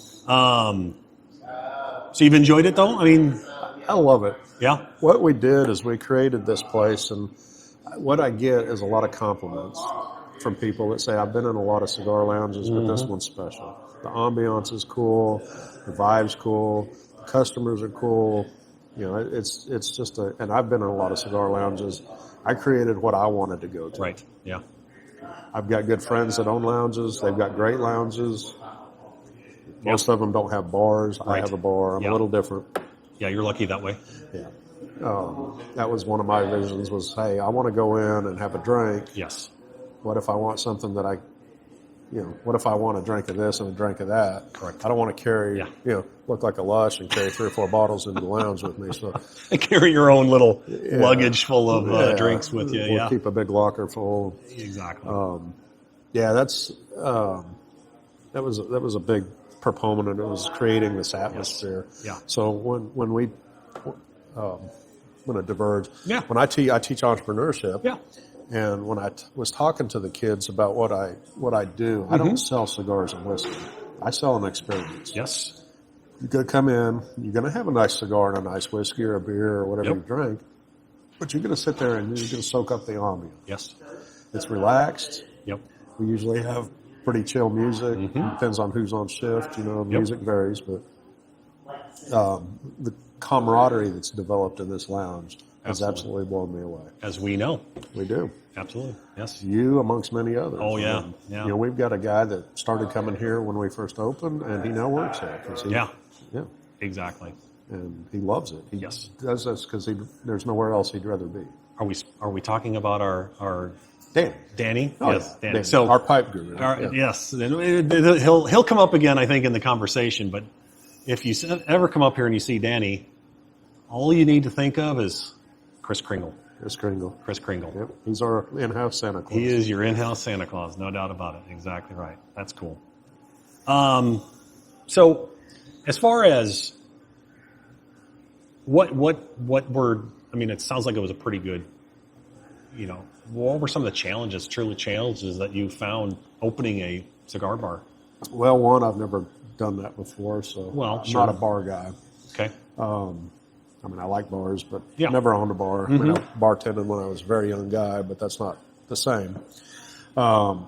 So you've enjoyed it, though? I mean, I love it. yeah. What we did is we created this place, and what I get is a lot of compliments from people that say, I've been in a lot of cigar lounges, but this one's special. The ambiance is cool, the vibe's cool, the customers are cool. It's just and I've been in a lot of cigar lounges. I created what I wanted to go to. Right. Yeah. I've got good friends that own lounges. They've got great lounges. Most of them don't have bars. Right. I have a bar. I'm a little different. Yeah, you're lucky that way. Yeah. That was one of my visions was, hey, I want to go in and have a drink. Yes. What if I want something that what if I want a drink of this and a drink of that? Correct. I don't want to carry, look like a lush and carry 3 or 4 bottles into the lounge with me. So Carry your own little luggage full of drinks with you. We'll keep a big locker full. Exactly. That's that was a big proponent. It was creating this atmosphere. Yes. Yeah. So when we when it diverged, when I teach entrepreneurship. Yeah. And when I was talking to the kids about what I do, I don't sell cigars and whiskey. I sell an experience. Yes. You're going to come in, you're going to have a nice cigar and a nice whiskey or a beer or whatever you drink, but you're going to sit there and you're going to soak up the ambience. Yes. It's relaxed. Yep. We usually have pretty chill music. Depends on who's on shift. Music varies, but the camaraderie that's developed in this lounge has absolutely blown me away. As we know. We do. Absolutely. Yes. You amongst many others. Oh, yeah. And, we've got a guy that started coming here when we first opened, and he now works here. Yeah. Yeah. Exactly. And he loves it. He Yes. does this because there's nowhere else he'd rather be. Are we talking about our Danny? Oh, yes, yeah. Danny. Danny. So our pipe guru. yes, he'll come up again, I think, in the conversation. But if you ever come up here and you see Danny, all you need to think of is Chris Kringle. Chris Kringle. Chris Kringle. Yep. He's our in-house Santa Claus. He is your in-house Santa Claus, no doubt about it. Exactly right. That's cool. So, as far as what were, I mean, it sounds like it was a pretty good, what were some of the challenges that you found opening a cigar bar? Well, one, I've never done that before, so I'm not a bar guy. Okay. I mean, I like bars, but Yeah. never owned a bar. I mean, I bartended when I was a very young guy, but that's not the same. From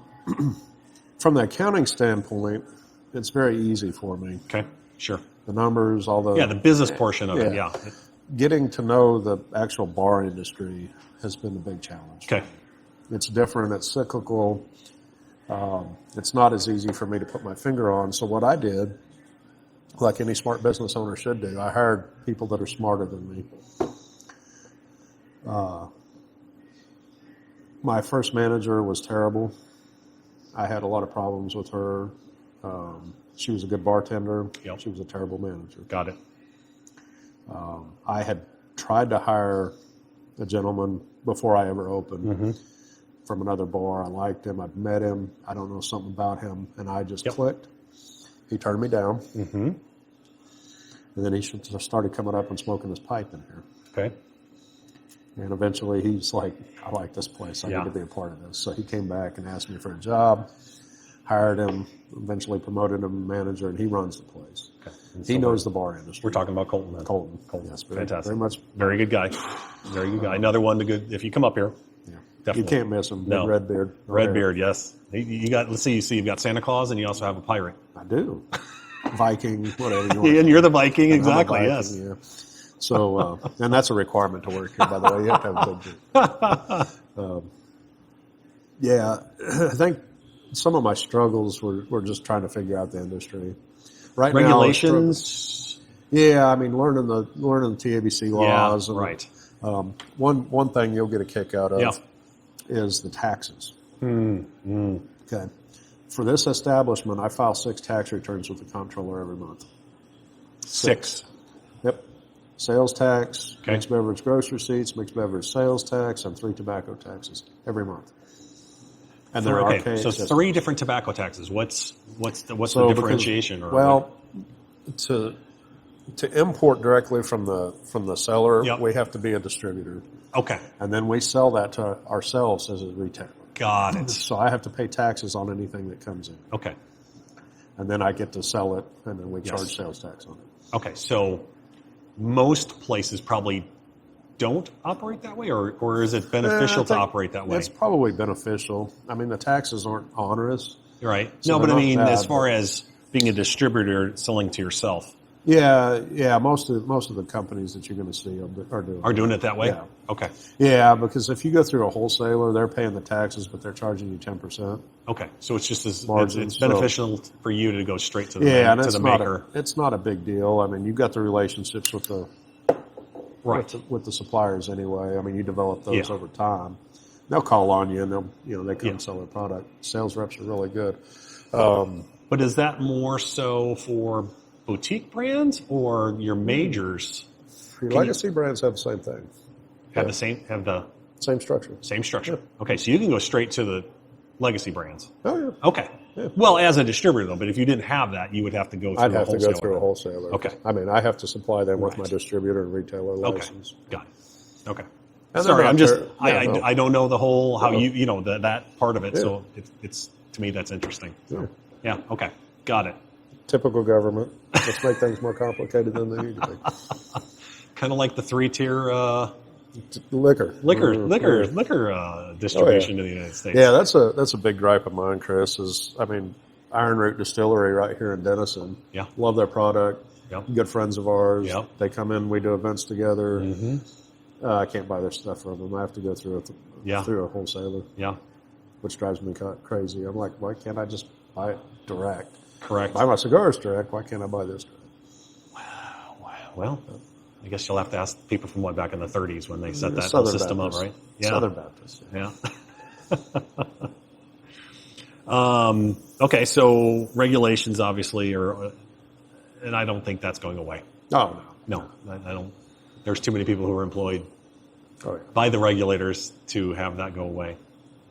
the accounting standpoint, it's very easy for me. Okay. Sure. The numbers, all the... The business portion of it, yeah. Getting to know the actual bar industry has been the big challenge. Okay. It's different. It's cyclical. It's not as easy for me to put my finger on. So what I did, like any smart business owner should do, I hired people that are smarter than me. My first manager was terrible. I had a lot of problems with her. She was a good bartender. Yep. She was a terrible manager. Got it. I had tried to hire a gentleman before I ever opened from another bar. I liked him. I'd met him. I don't know something about him, and I just clicked. He turned me down. And then he started coming up and smoking his pipe in here. Okay. And eventually he's like, I like this place. I need to be a part of this. So he came back and asked me for a job, hired him, eventually promoted him manager, and he runs the place. Okay. He knows the bar industry. We're talking about Colton then. Colton. Yes, Fantastic. Very much. Very good guy. Very good guy. Another one to good, if you come up here. Yeah. Definitely. You can't miss him. No. Red beard. Red beard, yes. You got, let's see, you've got Santa Claus and you also have a pirate. I do. Viking, whatever you want. And you're the Viking, I'm a exactly, Viking, yes. Yeah. So, and that's a requirement to work here, by the way. You have to have a good beard. I think some of my struggles were just trying to figure out the industry. Right Regulations? Now, I mean, learning the TABC laws. Yeah, right. One thing you'll get a kick out of is the taxes. Okay. For this establishment, I file 6 tax returns with the comptroller every month. 6. Yep. Sales tax, Okay. mixed beverage gross receipts, mixed beverage sales tax, and 3 tobacco taxes every month. And there are Okay, so 3 different tobacco taxes. What's the differentiation? To import directly from the seller, Yep. we have to be a distributor, Okay, and then we sell that to ourselves as a retailer. got it. So I have to pay taxes on anything that comes in, Okay, and then I get to sell it, and then we charge sales tax on it. okay. So most places probably don't operate that way, or is it beneficial to operate that way? It's probably beneficial. I mean, the taxes aren't onerous. Right. So No, but they're I not mean, bad, as far as being a distributor selling to yourself, Yeah. Most of the companies that you're going to see are doing it that way? Yeah. Okay. Yeah, because if you go through a wholesaler, they're paying the taxes, but they're charging you 10%. Okay. So it's just Margins, it's beneficial for you to go straight to the And to the maker. it's not a big deal. I mean, you've got the relationships with the with the suppliers anyway. I mean, you develop those over time. They'll call on you, and they come and sell their product. Sales reps are really good. But is that more so for boutique brands or your majors? Your legacy brands have the same thing. Have the Same structure. same structure. Okay, so you can go straight to the legacy brands. Oh yeah. Okay. Yeah. Well, as a distributor though, but if you didn't have that, you would have to go through I'd a have to wholesaler. go through a wholesaler. Okay. I mean, I have to supply them with Right. my distributor and retailer Okay. license. Got it. Okay. And Sorry, then I'm just after- yeah, no. I don't know the whole how No. that part of it. Yeah. So it's to me that's interesting. So, Yeah. yeah. Okay. Got it. Typical government. Let's make things more complicated than they need to be. Kind of like the 3-tier Liquor. liquor Yeah. distribution in the United States. Yeah, that's a big gripe of mine, Chris. Iron Root Distillery right here in Denison. Yeah. Love their product. Yep. Good friends of ours. Yep. They come in, we do events together. Mm-hmm. I can't buy their stuff from them. I have to go through a wholesaler, Yeah. which drives me crazy. I'm like, why can't I just buy it direct? Correct. Buy my cigars direct. Why can't I buy this direct? Well, I guess you'll have to ask people from back in the 30s when they set that whole Southern system Baptist. up, right? Yeah. Southern Baptist. Yeah. Okay, so regulations obviously are, and I don't think that's going away. Oh, No, I don't. There's too many people who are employed no. Oh, yeah. by the regulators to have that go away.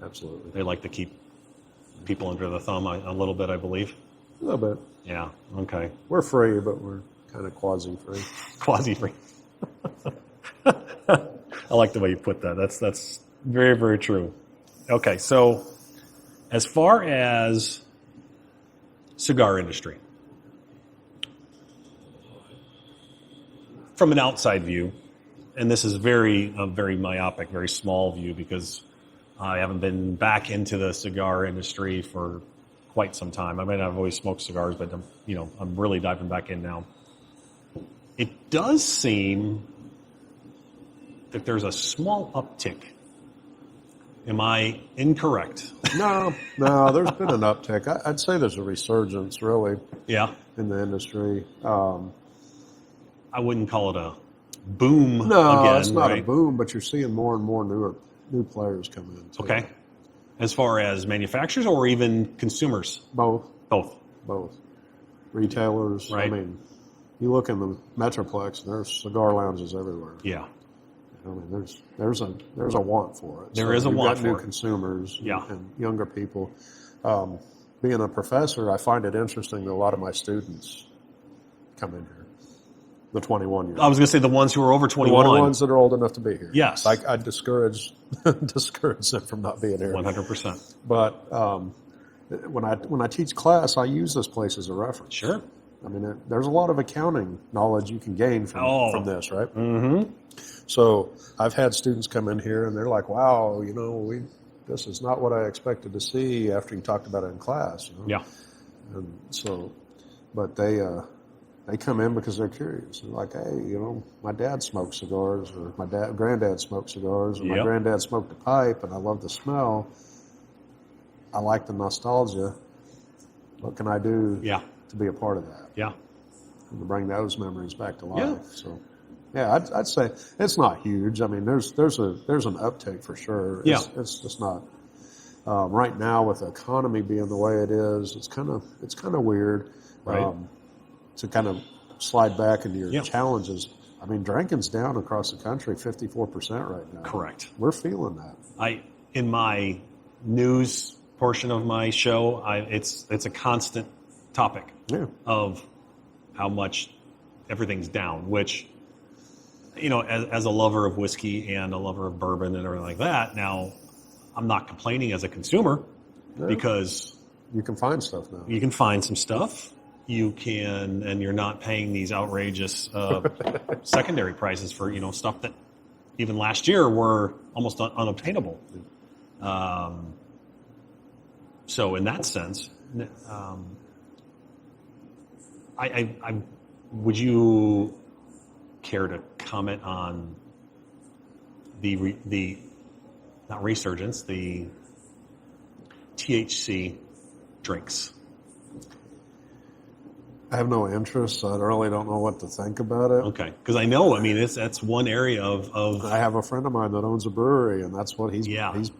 Absolutely. They like to keep people under the thumb a little bit, I believe. A little bit. Yeah. Okay. We're free, but we're kind of quasi-free. Quasi-free. I like the way you put that. That's very, very true. Okay, so as far as cigar industry, from an outside view, and this is a very myopic, very small view because I haven't been back into the cigar industry for quite some time. I mean, I've always smoked cigars, but I'm really diving back in now. It does seem that there's a small uptick. Am I incorrect? No, there's been an uptick. I'd say there's a resurgence, really, Yeah. in the industry. I wouldn't call it a boom No, again, it's not right? a boom, but you're seeing more and more new players come in. Too. Okay. As far as manufacturers or even consumers? Both. Both. Retailers. Right. I mean, you look in the Metroplex, there's cigar lounges everywhere. Yeah. I mean, there's a want for it. There is a you've want got new for it. consumers Yeah. and younger people. Being a professor, I find it interesting that a lot of my students come in here. The 21-year-olds. I was going to say the ones who are over 21. The ones that are old enough to be here. Yes. I discourage them from not being here. 100%. But when I teach class, I use this place as a reference. Sure. I mean, there's a lot of accounting knowledge you can gain from this, right? Mm-hmm. So I've had students come in here and they're like, "Wow, this is not what I expected to see after you talked about it in class." Yeah. And so, but they come in because they're curious. They're like, "Hey, my dad smoked cigars, or my granddad smoked cigars, or my Yep. granddad smoked a pipe, and I love the smell. I like the nostalgia. What can I do Yeah. to be a part of that? Yeah. And to bring those memories back to life?" Yeah. So, yeah, I'd say it's not huge. I mean, there's an uptake for sure. Yeah. It's just not. Right now, with the economy being the way it is, it's kind of weird Right. to kind of slide back into your Yeah. challenges. I mean, drinking's down across the country 54% right now. Correct. We're feeling that. In my news portion of my show, it's a constant topic Yeah. of how much everything's down, which, as a lover of whiskey and a lover of bourbon and everything like that, now I'm not complaining as a consumer because You can find stuff now. you can find some stuff. You can, and you're not paying these outrageous secondary prices for, stuff that even last year were almost unobtainable. So in that sense, would you care to comment on the not resurgence, the THC drinks? I have no interest, so I really don't know what to think about it. Okay, because I know, that's one area of I have a friend of mine that owns a brewery, and that's what he's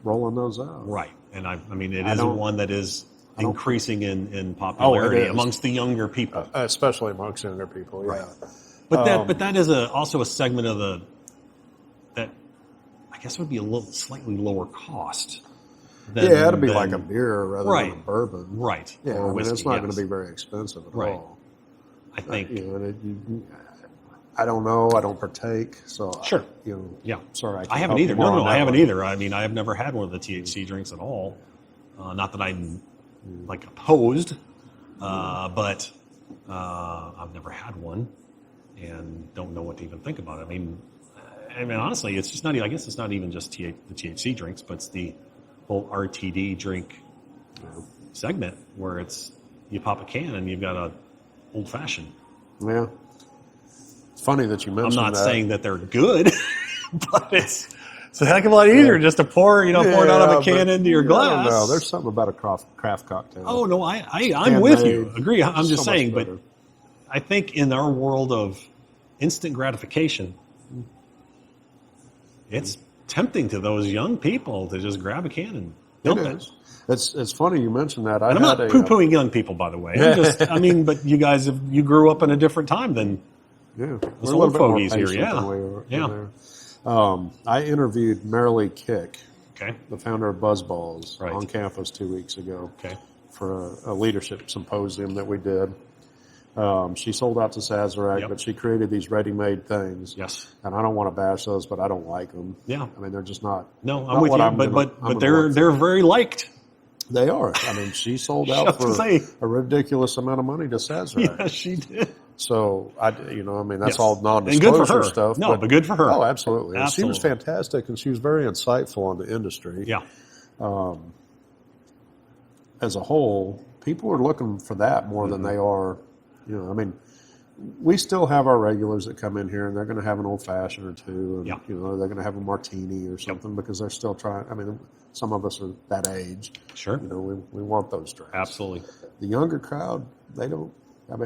rolling those out. right, and it is one that is increasing in popularity amongst the younger people, especially amongst younger people. Yeah, but that is also a segment of that I guess would be a slightly lower cost. It'd be like a beer rather than a bourbon, right? Yeah, or whiskey, it's not going to be very expensive at all. I think I don't know. I don't partake, so sure. Sorry, I haven't either. No, I haven't either. I have never had one of the THC drinks at all. Not that I'm opposed, but I've never had one and don't know what to even think about it. Honestly, it's just not. I guess it's not even just the THC drinks, but it's the whole RTD drink segment where you pop a can and you've got a old fashioned. Yeah, it's funny that you mentioned. I'm not saying that they're good, but it's a heck of a lot easier just to pour it out of a can into your glass. No, there's something about a craft cocktail. Oh no, I'm with you. Agree. I'm just saying, but I think in our world of instant gratification, it's tempting to those young people to just grab a can and dump it. It's funny you mentioned that. I'm not poo-pooing young people, by the way. But you guys you grew up in a different time than those old fogies here. I interviewed Marilee Kick, okay, the founder of Buzzballs, right, on campus 2 weeks ago, okay, for a leadership symposium that we did. She sold out to Sazerac, but she created these ready-made things. Yes. And I don't want to bash those, but I don't like them. Yeah. They're just not. No, I'm with you, but they're very liked. They are. She sold out for a ridiculous amount of money to Sazerac. Yeah, she did. So that's all non-disclosure and good for her. stuff. No, but good for her. Oh, absolutely. And she was fantastic, and she was very insightful on the industry. Yeah. As a whole, people are looking for that more than they are. We still have our regulars that come in here, and they're going to have an old fashioned or two, and they're going to have a martini or something because they're still trying. Some of us are that age. Sure. We want those drinks. Absolutely. The younger crowd, they don't.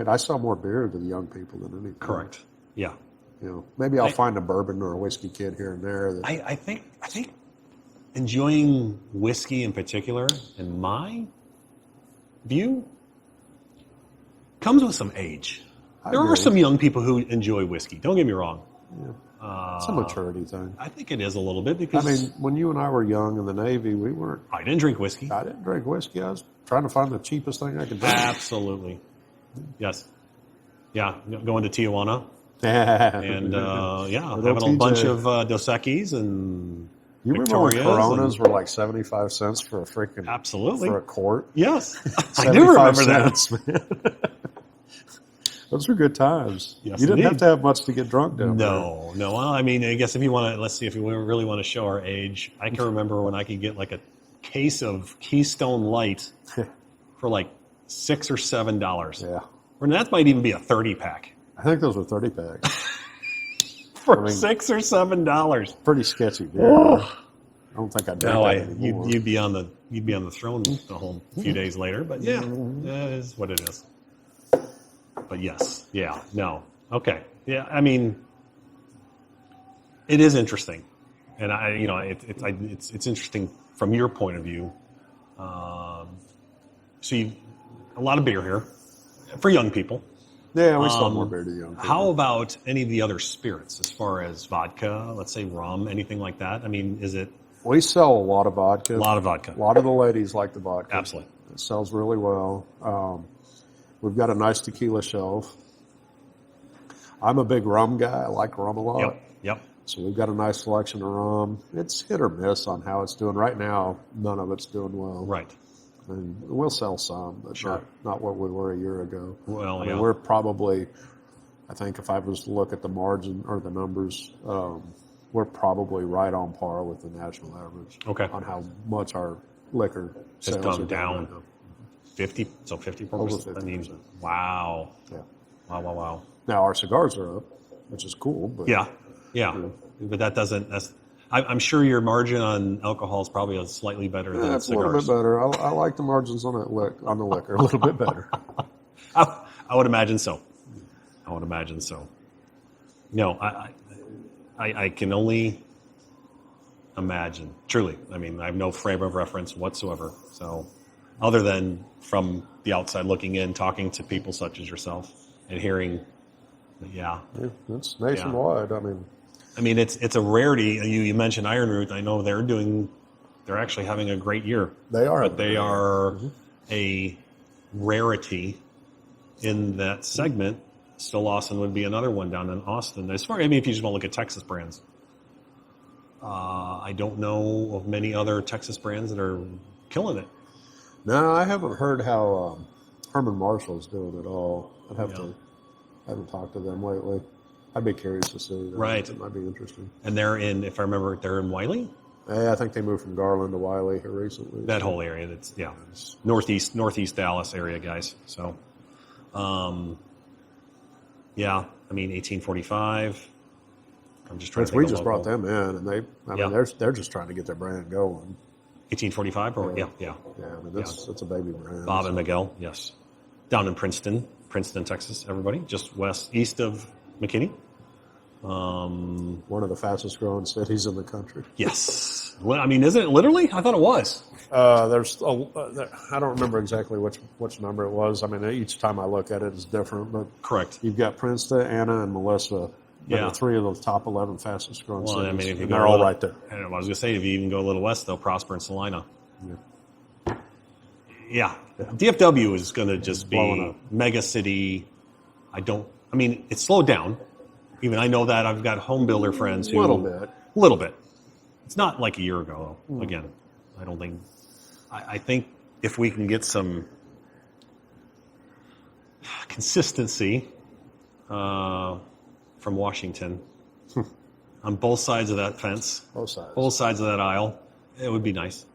I saw more beer to the young people than anything. Correct. Yeah. Maybe I'll find a bourbon or a whiskey kid here and there. I think enjoying whiskey in particular, in my view, comes with some age. There are some young people who enjoy whiskey. Don't get me wrong. Yeah. It's a maturity thing. I think it is a little bit because when you and I were young in the Navy, we weren't. I didn't drink whiskey. I didn't drink whiskey. I was trying to find the cheapest thing I could drink. Absolutely. Yes. Yeah. Going to Tijuana. And having a bunch of Dos Equis and you remember when Coronas were like 75 cents for a freaking for a quart? Yes, I do remember that. Man. Those were good times. Yes, you didn't have to have much to get drunk down there. No. Well, I guess if you want to, let's see, if we really want to show our age, I can remember when I could get like a case of Keystone Light for like $6 or $7. Yeah. Or that might even be a 30-pack. I think those were 30-packs. For $6 or $7. Pretty sketchy. Yeah. I don't think I'd drink that anymore. You'd be on the throne the whole few days later, but that is what it is. But yes, okay, it is interesting, and it's interesting from your point of view So you a lot of beer here for young people. Yeah, we sell more beer to young people. How about any of the other spirits, as far as vodka, let's say rum, anything like that? I mean, is it... We sell a lot of vodka. A lot of vodka. A lot of the ladies like the vodka. Absolutely. It sells really well. We've got a nice tequila shelf. I'm a big rum guy. I like rum a lot. Yep. So we've got a nice selection of rum. It's hit or miss on how it's doing. Right now, none of it's doing well. Right. And we'll sell some, but Sure. not what we were a year ago. Well, I mean, we're probably, I think if I was to look at the margin or the numbers, we're probably right on par with the national average. Okay. On how much our liquor sales It's gone are down. right now. 50? So 50%? Over 50%. I mean, wow. Yeah. Wow. Now our cigars are up, which is cool. But Yeah. But that doesn't... I'm sure your margin on alcohol is probably slightly better than it's cigars. a little bit better. I like the margins on on the liquor a little bit better. I would imagine so. No, I can only imagine. Truly, I mean, I have no frame of reference whatsoever. So, other than from the outside looking in, talking to people such as yourself, and hearing, Yeah, it's nationwide. I mean, it's a rarity. You mentioned Iron Root. I know they're actually having a great year. They are. But they are a rarity in that segment. Still Austin would be another one down in Austin. As far, if you just want to look at Texas brands, I don't know of many other Texas brands that are killing it. No, I haven't heard how Herman Marshall's doing it all. I haven't talked to them lately. I'd be curious to see. Right. It might be interesting. And they're in, if I remember, they're in Wiley? I think they moved from Garland to Wiley here recently. That whole area. That's, northeast Dallas area, guys. So, I mean, 1845. I'm just trying to think. We just brought them in, and they're just trying to get their brand going. 1845, or yeah. Yeah, I mean that's a baby brand. Bob and Miguel, yes, down in Princeton, Texas. Everybody, just east of McKinney. One of the fastest growing cities in the country. Yes, I mean, isn't it literally? I thought it was. I don't remember exactly which number it was. I mean, each time I look at it, it's different. But correct. You've got Princeton, Anna, and Melissa. Yeah, three of the top 11 fastest growing cities. I mean, if you they're all right there. I was going to say, if you even go a little west, they'll Prosper and Salina. Yeah. DFW is going to just be mega city. It's slowed down. Even I know that I've got home builder friends who... A little bit. It's not like a year ago, though. Again, I don't think... I think if we can get some consistency from Washington on both sides of that fence, both sides of that aisle, it would be nice.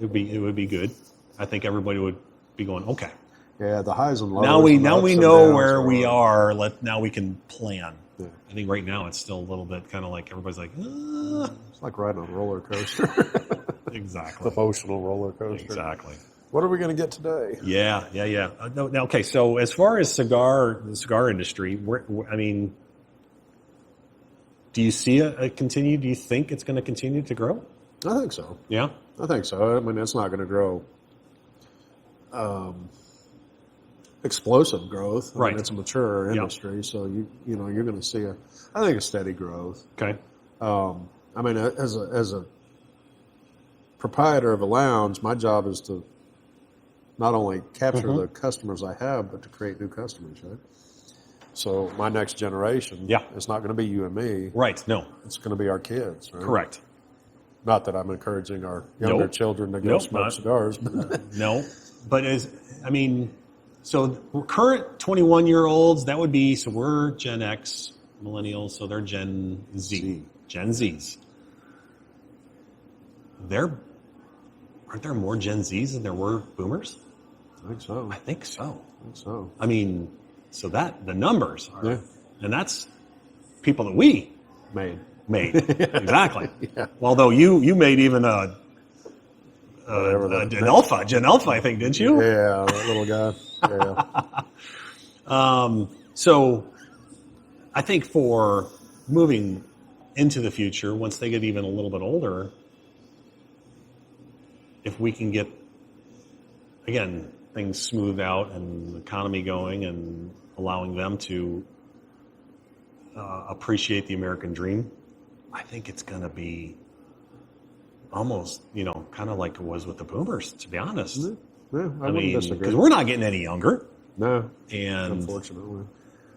It would be good. I think everybody would be going, okay. Yeah, the highs and lows. Now we know where we are. Now we can plan. Yeah. I think right now it's still a little bit kind of like everybody's like, It's like riding a roller coaster. Exactly. Emotional roller coaster. Exactly. What are we going to get today? Yeah. Now, okay, so as far as the cigar industry, do you see a continue? Do you think it's going to continue to grow? I think so. Yeah? I think so. I mean, it's not going to grow explosive growth. I mean, it's a mature industry, so you're going to see a steady growth. Okay. I mean, as a proprietor of a lounge, my job is to not only capture the customers I have, but to create new customers, right? So my next generation, it's not going to be you and me. Right, no. It's going to be our kids, right? Correct. Not that I'm encouraging our younger children to go smoke cigars. But no. But so current 21-year-olds, that would be, so we're Gen X, millennials, so they're Gen Z. Gen Zs. Aren't there more Gen Zs than there were boomers? I think so. I think so. I mean, so that the numbers are, and that's people that we made. Exactly. Yeah. Although you made even Gen Alpha, I think, didn't you? Yeah, that little guy. Yeah. So I think for moving into the future, once they get even a little bit older, if we can get again, things smooth out and the economy going and allowing them to appreciate the American dream, I think it's going to be almost, kind of like it was with the boomers, to be honest. Yeah, I wouldn't disagree. Because we're not getting any younger. No, and unfortunately.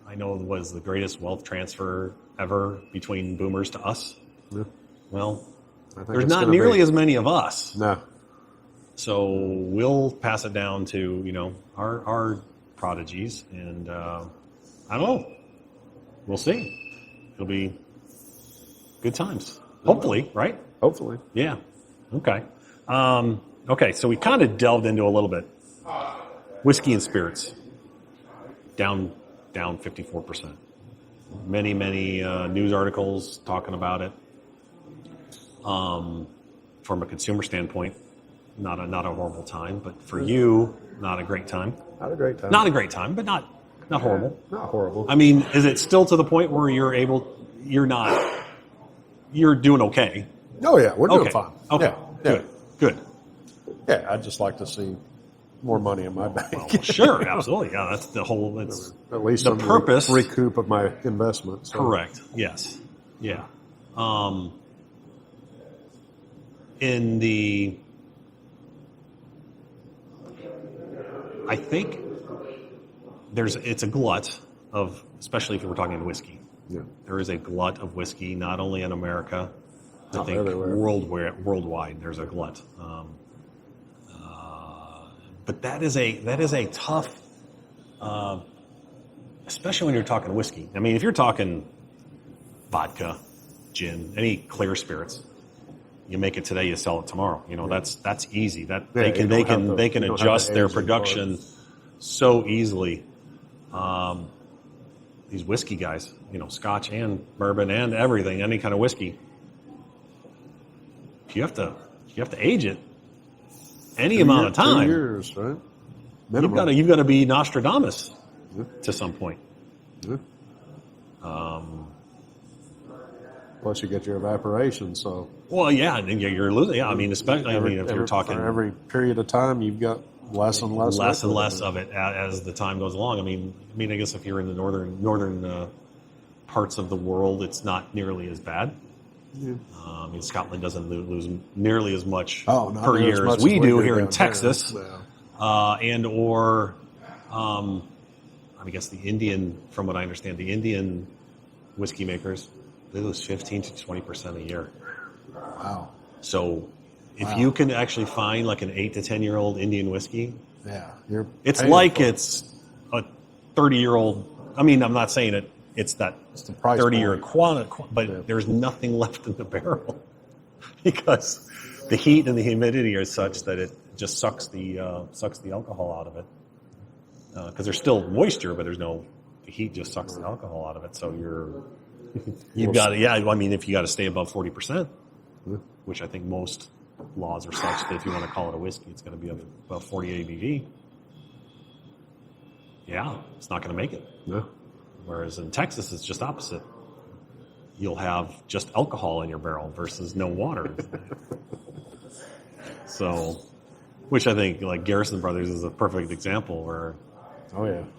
I know it was the greatest wealth transfer ever between boomers to us. Yeah. Well, I think there's it's not gonna nearly be- as many of us. No. So we'll pass it down to, our prodigies. And I don't know. We'll see. It'll be good times. Hopefully, right? Hopefully. Yeah. Okay. Okay, so we kind of delved into a little bit. Whiskey and spirits. Down 54%. Many news articles talking about it. From a consumer standpoint, not a horrible time, but for you, not a great time. Not a great time. Not a great time, but not horrible. Not horrible. I mean, is it still to the point where you're doing okay? Oh, yeah, we're doing fine. Okay. Yeah. Good. Yeah, I'd just like to see more money in my bank. Well, sure, absolutely. Yeah, that's the whole. That's at least the purpose. Recoup of my investment. So. Correct. Yes. Yeah. I think it's a glut of, especially if we're talking whiskey. Yeah. There is a glut of whiskey, not only in America, I think everywhere. worldwide. There's a glut. But that is a tough, especially when you're talking whiskey. I mean, if you're talking vodka, gin, any clear spirits, you make it today, you sell it tomorrow. That's easy. They can adjust their production so easily. These whiskey guys, Scotch and bourbon and everything, any kind of whiskey. You have to age it any amount of time. 2 years, right? Minimum. You've got to be Nostradamus to some point. Yeah. Plus, you get your evaporation. So. Well, yeah, and you're losing. Yeah, I mean, especially if you're talking for every period of time, you've got less and less of it as the time goes along. I mean, I guess if you're in the northern parts of the world, it's not nearly as bad. Yeah. Scotland doesn't lose nearly as much per year as we do here in Texas. Yeah. I guess the Indian, from what I understand, the Indian whiskey makers, they lose 15 to 20% a year. Wow. So if you can actually find like an 8 to 10 year old Indian whiskey, it's like it's a 30-year-old. I mean, I'm not saying it's the 30-year quantity, but there's nothing left in the barrel because the heat and the humidity are such that it just sucks the alcohol out of it. Because there's still moisture, but the heat just sucks the alcohol out of it. So you've got to, I mean, if you got to stay above 40%, which I think most laws are such that if you want to call it a whiskey, it's going to be above 40 ABV. Yeah, it's not going to make it. Yeah. Whereas in Texas, it's just opposite. You'll have just alcohol in your barrel versus no water. So, which I think, like Garrison Brothers is a perfect example where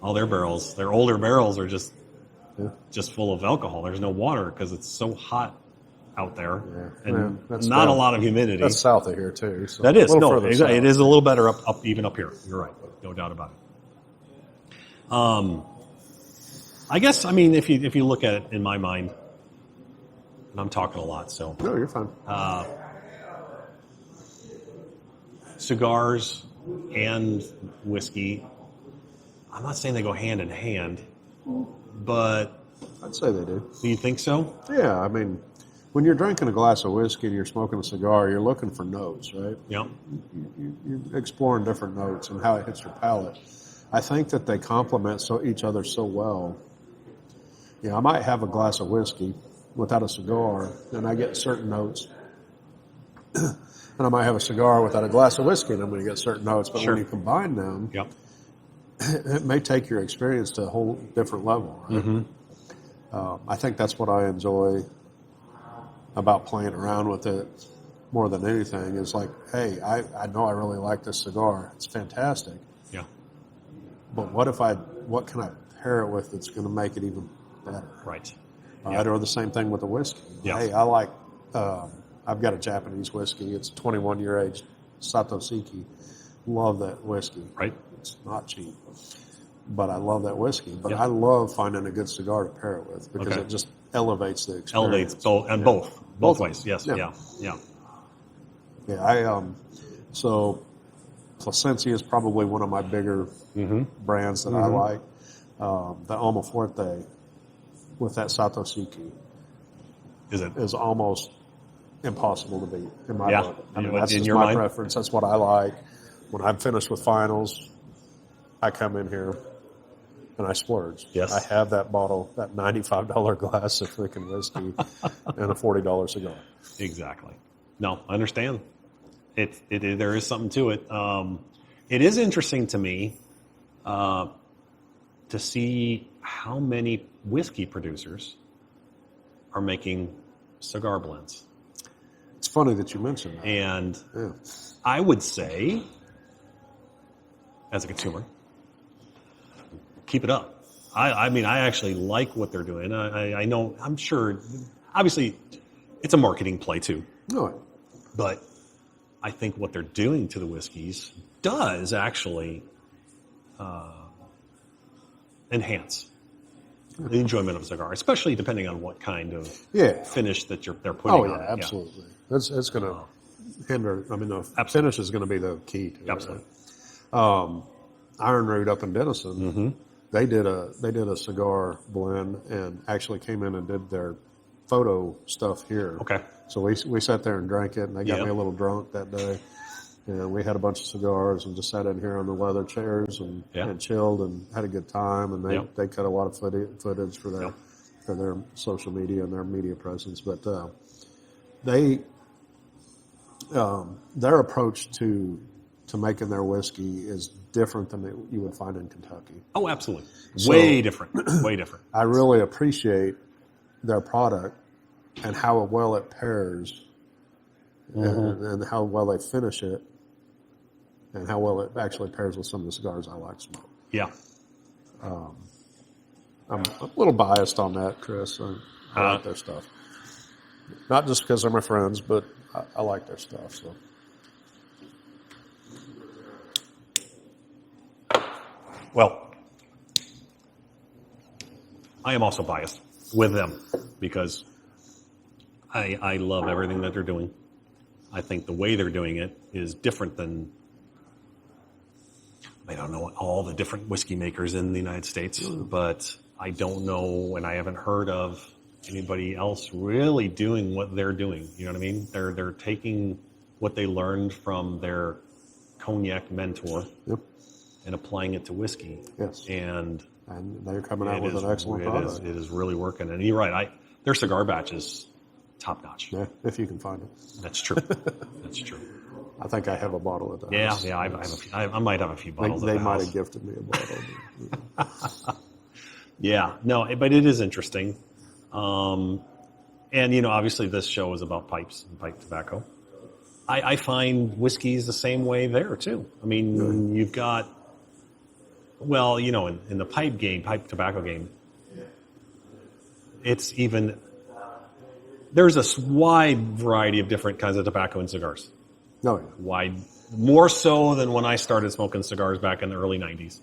all their barrels, their older barrels are just full of alcohol. There's no water because it's so hot out there and not a lot of humidity. That's south of here too. So that is. No, it is a little better up even up here. You're right. No doubt about it. I guess, I mean, if you look at it in my mind, and I'm talking a lot, so. No, you're fine. Cigars and whiskey, I'm not saying they go hand in hand, but. I'd say they do. Do you think so? Yeah, I mean, when you're drinking a glass of whiskey and you're smoking a cigar, you're looking for notes, right? Yeah. You're exploring different notes and how it hits your palate. I think that they complement each other so well. I might have a glass of whiskey without a cigar, and I get certain notes. And I might have a cigar without a glass of whiskey, and I'm going to get certain notes. But when you combine them, it may take your experience to a whole different level. Right? Mm-hmm. I think that's what I enjoy about playing around with it. more than anything is like, hey, I know I really like this cigar. It's fantastic. Yeah. But what can I pair it with that's going to make it even better? Right. Right? Or the same thing with the whiskey. Yeah. Hey, I like, I've got a Japanese whiskey. It's 21-year aged Satoseki. Love that whiskey. Right. It's not cheap, but I love that whiskey. But Yeah. I love finding a good cigar to pair it with because it just elevates the experience. Elevates both, and both ways. Yes. Yeah. Yeah. Yeah. So Plasencia is probably one of my bigger brands that I like. The Almafuerte with that Satoseki is almost impossible to beat in my book. I mean, that's in just your my mind? preference. That's what I like. When I'm finished with finals, I come in here and I splurge. Yes. I have that bottle, that $95 glass of freaking whiskey and a $40 cigar. Exactly. No, I understand. There is something to it. It is interesting to me to see how many whiskey producers are making cigar blends. It's funny that you mentioned that. And Yeah. I would say, as a consumer, keep it up. I mean, I actually like what they're doing. I know, I'm sure, obviously, it's a marketing play too. No. But I think what they're doing to the whiskeys does actually enhance the enjoyment of a cigar, especially depending on what kind of finish that they're putting on it. Absolutely. It's going to hinder. I mean, the Absolutely. finish is going to be the key to Absolutely. it. Iron Root up in Denison, they did a cigar blend and actually came in and did their photo stuff here. Okay. So we sat there and drank it, and they got me a little drunk that day. And we had a bunch of cigars and just sat in here on the leather chairs and chilled and had a good time. And they cut a lot of footage for their social media and their media presence. But their approach to making their whiskey is different than you would find in Kentucky. Oh, absolutely. Way different. Way different. I really appreciate their product and how well it pairs and how well they finish it and how well it actually pairs with some of the cigars I like to smoke. Yeah. I'm a little biased on that, Chris. I like their stuff. Not just because they're my friends, but I like their stuff. So. Well, I am also biased with them because I love everything that they're doing. I think the way they're doing it is different than, I don't know all the different whiskey makers in the United States, but I don't know, and I haven't heard of anybody else really doing what they're doing. You know what I mean? They're taking what they learned from their cognac mentor and applying it to whiskey. Yes. And they're coming out with an excellent product. It is really working. And you're right. Their cigar batch is top notch. Yeah, if you can find it. That's true. That's true. I think I have a bottle at the house. Yeah. I might have a few bottles. They might have gifted me a bottle. Yeah. No, but it is interesting. And obviously this show is about pipes and pipe tobacco. I find whiskeys the same way there too. I mean, you've got, well, in the pipe tobacco game, it's even, there's a wide variety of different kinds of tobacco and cigars. No, Wide, more so than when I started smoking cigars back in the early 90s,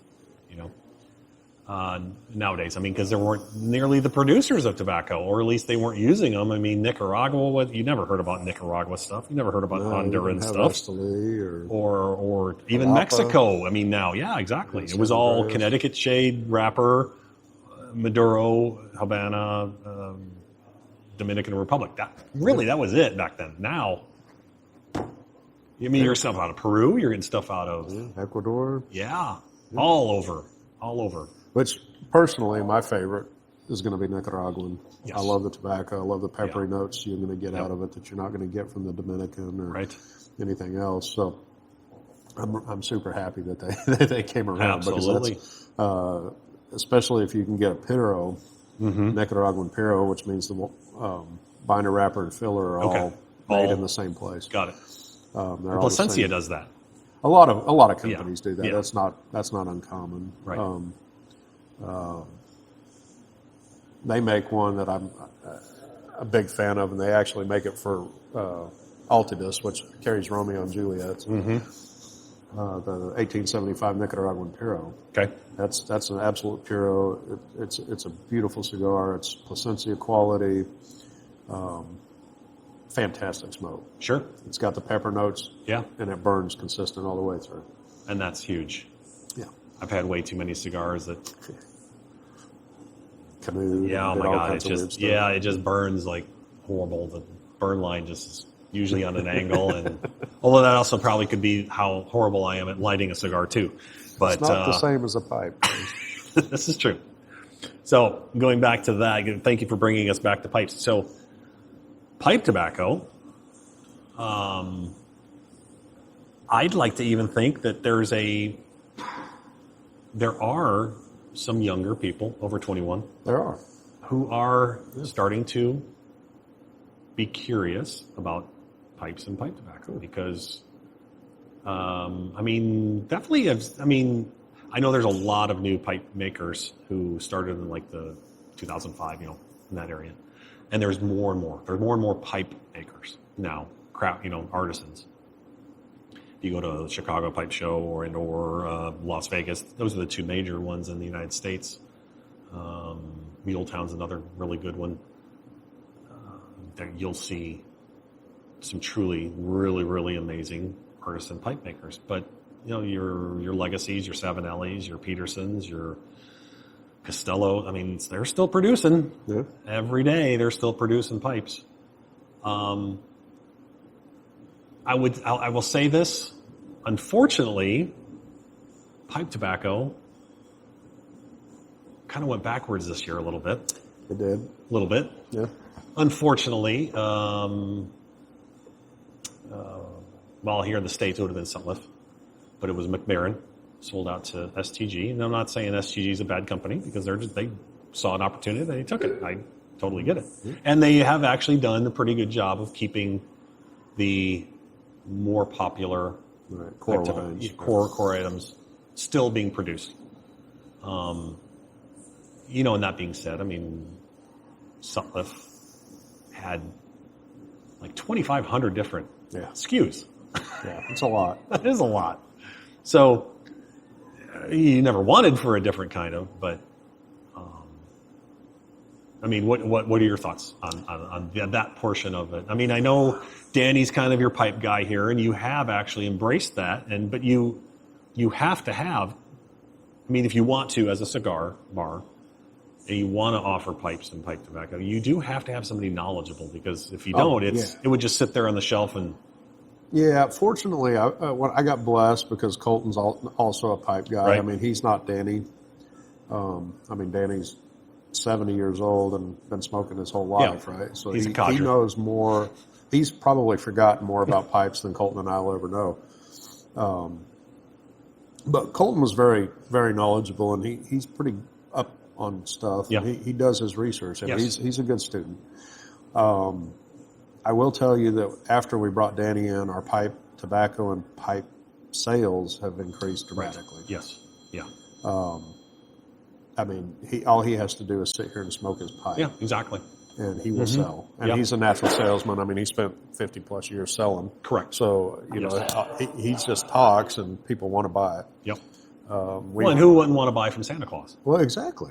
nowadays. I mean, because there weren't nearly the producers of tobacco, or at least they weren't using them. I mean, Nicaragua, you never heard about Nicaragua stuff. You never heard about Honduran stuff. Or even Jalapa. Mexico. I mean, now, yeah, exactly. It was all Connecticut shade wrapper, Maduro, Havana, Dominican Republic. That was it back then. Now, you mean you're stuff out of Peru, you're getting stuff out of Ecuador. Yeah. All over. Which, personally, my favorite is going to be Nicaraguan. Yes. I love the tobacco. I love the peppery notes you're going to get out of it that you're not going to get from the Dominican or anything else. So I'm super happy that they came around. Absolutely. Because especially if you can get a Piro, Nicaraguan Piro, which means the binder, wrapper, and filler are all made in the same place. Got it. They're all the Placencia same. does that. A lot of companies do that. Yeah. That's not uncommon. Right. They make one that I'm a big fan of, and they actually make it for Altidus, which carries Romeo and Juliet. Mm-hmm. The 1875 Nicaraguan Puro. Okay. That's an absolute Puro. It's a beautiful cigar. It's Placencia quality. Fantastic smoke. Sure. It's got the pepper notes. Yeah. And it burns consistent all the way through. And that's huge. Yeah. I've had way too many cigars that. Canoe. Yeah. Oh my God. It just burns like horrible. The burn line just is usually on an angle, and although that also probably could be how horrible I am at lighting a cigar too. But it's not the same as a pipe. This is true. So going back to that, thank you for bringing us back to pipes. So pipe tobacco, I'd like to even think that there are some younger people over 21. There are. Who are starting to be curious about pipes and pipe tobacco because, definitely, I know there's a lot of new pipe makers who started in like the 2005, in that area. And there's more and more. There's more and more pipe makers now, artisans. If you go to the Chicago Pipe Show or Las Vegas, those are the two major ones in the United States. Muletown's another really good one. There you'll see some truly, really, really amazing artisan pipe makers. But your Legacies, your Savinellis, your Petersons, your Costello. They're still producing every day. They're still producing pipes. I will say this. Unfortunately, pipe tobacco kind of went backwards this year a little bit. It did. A little bit. Yeah. Unfortunately, here in the States it would have been Sutliff, but it was McBaron, sold out to STG. And I'm not saying STG is a bad company because they saw an opportunity, they took it. I totally get it. Mm-hmm. And they have actually done a pretty good job of keeping the more popular core items still being produced. And that being said, Sutliff had like 2,500 different SKUs. Yeah, it's a lot. It is a lot. So you never wanted for a different kind of, but what are your thoughts on that portion of it? I know Danny's kind of your pipe guy here, and you have actually embraced that, but you have to have. If you want to, as a cigar bar, and you want to offer pipes and pipe tobacco, you do have to have somebody knowledgeable, because if you don't, it would just sit there on the shelf and. Yeah, fortunately, I got blessed because Colton's also a pipe guy. Right. He's not Danny. Danny's 70 years old and been smoking his whole life, right? So he knows more. He's probably forgotten more about pipes than Colton and I will ever know. But Colton was very, very knowledgeable, and he's pretty up on stuff. Yeah. He does his research, and yes. he's a good student. I will tell you that after we brought Danny in, our pipe tobacco and pipe sales have increased dramatically. Right. Yes. Yeah. All he has to do is sit here and smoke his pipe. Yeah, exactly. And he will sell. And he's a natural salesman. He spent 50 plus years selling. Correct. So, he just talks and people want to buy it. Yep. And who wouldn't want to buy from Santa Claus? Well, exactly.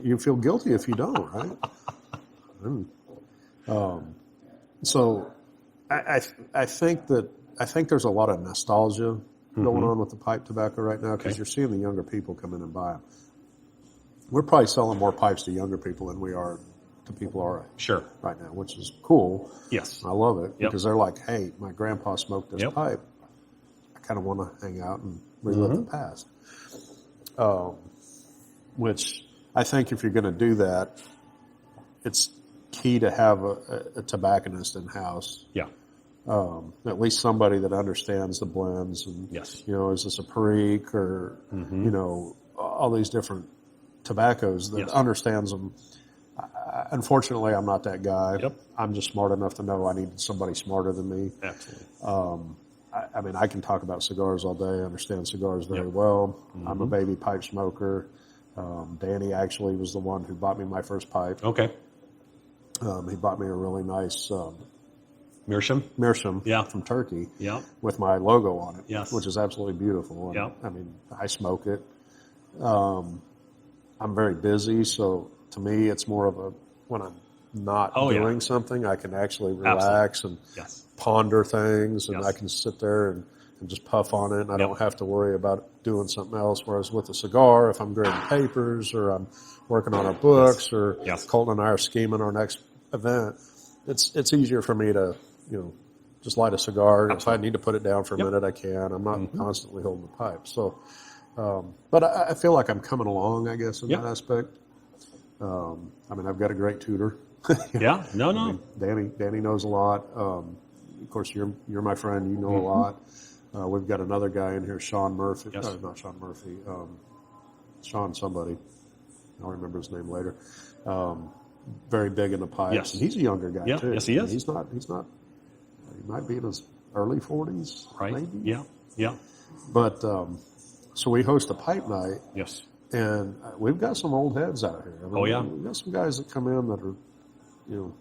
You feel guilty if you don't, right? So I think there's a lot of nostalgia going on with the pipe tobacco right now, because you're seeing the younger people come in and buy them. We're probably selling more pipes to younger people than we are to people our age right now, which is cool. Yes. I love it because they're like, hey, my grandpa smoked this pipe. I kind of want to hang out and relive the past. Which I think if you're going to do that, it's key to have a tobacconist in-house. Yeah. At least somebody that understands the blends and, is this a Perique or, all these different tobaccos that understands them. Unfortunately, I'm not that guy. Yep. I'm just smart enough to know I need somebody smarter than me. Absolutely. I mean, I can talk about cigars all day. I understand cigars very well. I'm a baby pipe smoker. Danny actually was the one who bought me my first pipe. Okay. He bought me a really nice Meerschaum? Meerschaum Yeah. from Turkey Yeah. with my logo on it, Yes. which is absolutely beautiful. And, Yeah. I mean, I smoke it. I'm very busy, so to me, it's more of a when I'm not doing something, I can actually relax and ponder things, and I can sit there and just puff on it, and I don't have to worry about doing something else. Whereas with a cigar, if I'm grading papers or I'm working on our books or Colton and I are scheming our next event, it's easier for me to, just light a cigar. If I need to put it down for a minute, I can. I'm not constantly holding the pipe. So, but I feel like I'm coming along, I guess, in that aspect. I mean, I've got a great tutor. Yeah, no. I mean, Danny knows a lot. Of course, you're my friend. You know a lot. We've got another guy in here, Sean Murphy. Yes. Not Sean Murphy. Sean somebody. I'll remember his name later. Very big in the pipes. Yes. And he's a younger guy, too. Yes, he is. He's not, he might be in his early 40s, Right. maybe. Yeah. But, so we host a pipe night. Yes. And we've got some old heads out here. I mean, We've got some guys that come in that are,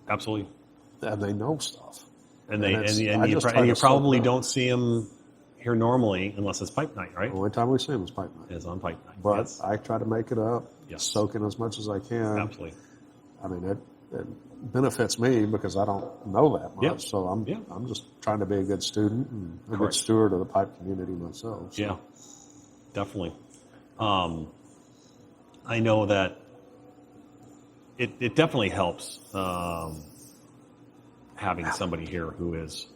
Absolutely. and they know stuff. And you probably don't see them here normally unless it's pipe night, right? The only time we see them is pipe night. It's on pipe night. But I try to make it up, Yes. soak in as much as I can. Absolutely. I mean, it benefits me because I don't know that much. Yeah. So I'm just trying to be a good student and a good steward of the pipe community myself. So. Yeah, definitely. I know that it definitely helps having somebody here who is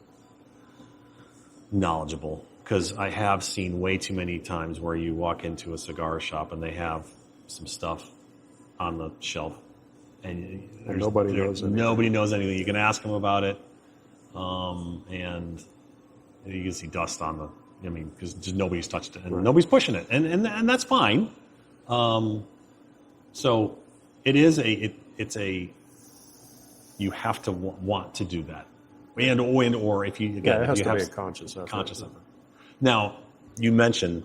knowledgeable, because I have seen way too many times where you walk into a cigar shop and they have some stuff on the shelf and nobody knows anything. Nobody knows anything. You can ask them about it, and you can see dust on the. I mean, because just nobody's touched it and nobody's pushing it, and that's fine. So it is it's a you have to want to do that, or if you again it has you to have be a conscious effort. Now you mentioned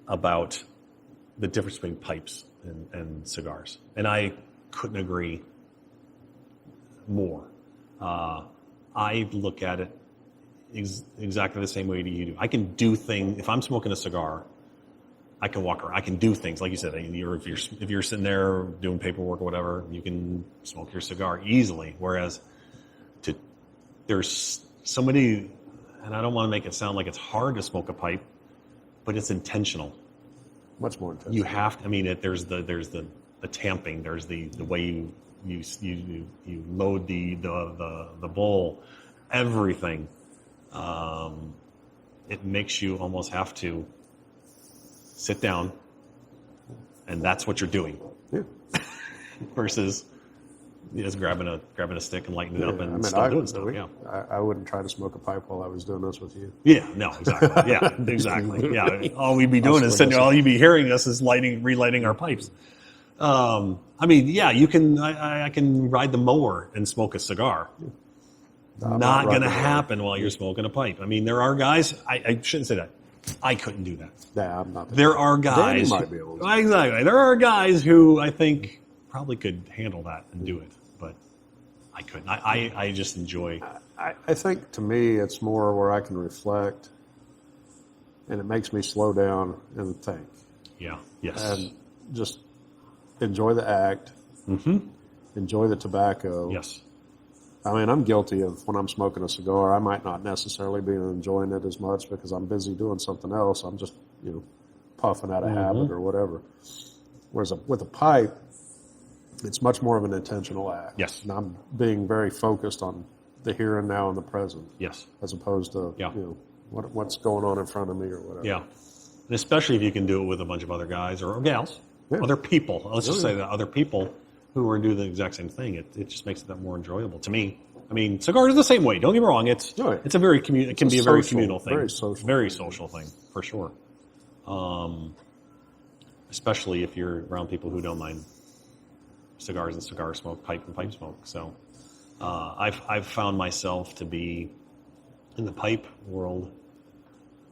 about the difference between pipes and cigars, and I couldn't agree more. I look at it exactly the same way you do. I can do things if I'm smoking a cigar. I can walk around. I can do things like you said. If you're sitting there doing paperwork or whatever, you can smoke your cigar easily. Whereas, there's somebody, and I don't want to make it sound like it's hard to smoke a pipe, but it's intentional. Much more intentional. You have to. I mean, there's the tamping. There's the way you load the bowl, everything. It makes you almost have to sit down, and that's what you're doing. Yeah. Versus just grabbing a stick and lighting it up and still doing stuff. I wouldn't try to smoke a pipe while I was doing this with you. Yeah. No. Exactly. Yeah. Exactly. Yeah. All we'd be doing is sitting. All you'd be hearing us is relighting our pipes. I mean, yeah. You can. I can ride the mower and smoke a cigar. Not going to happen while you're smoking a pipe. I mean, there are guys. I shouldn't say that. I couldn't do that. Yeah, I'm not. There are guys. Danny might be able to. Exactly. There are guys who I think probably could handle that and do it, but I couldn't. I just enjoy. I think to me it's more where I can reflect, and it makes me slow down and think. Yeah. Yes. And just enjoy the act. Mm-hmm. Enjoy the tobacco. Yes. I mean, I'm guilty of when I'm smoking a cigar, I might not necessarily be enjoying it as much because I'm busy doing something else. I'm just, puffing out of habit or whatever. Whereas with a pipe, it's much more of an intentional act. Yes. And I'm being very focused on the here and now and the present. Yes. As opposed to, what's going on in front of me or whatever. Yeah. And especially if you can do it with a bunch of other guys or gals, other people. Let's just say that other people who are doing the exact same thing. It just makes it that more enjoyable to me. I mean, cigars are the same way. Don't get me wrong. It's a very it can be a very communal thing. Very social thing for sure. Especially if you're around people who don't mind cigars and cigar smoke, pipe and pipe smoke. So I've found myself to be in the pipe world.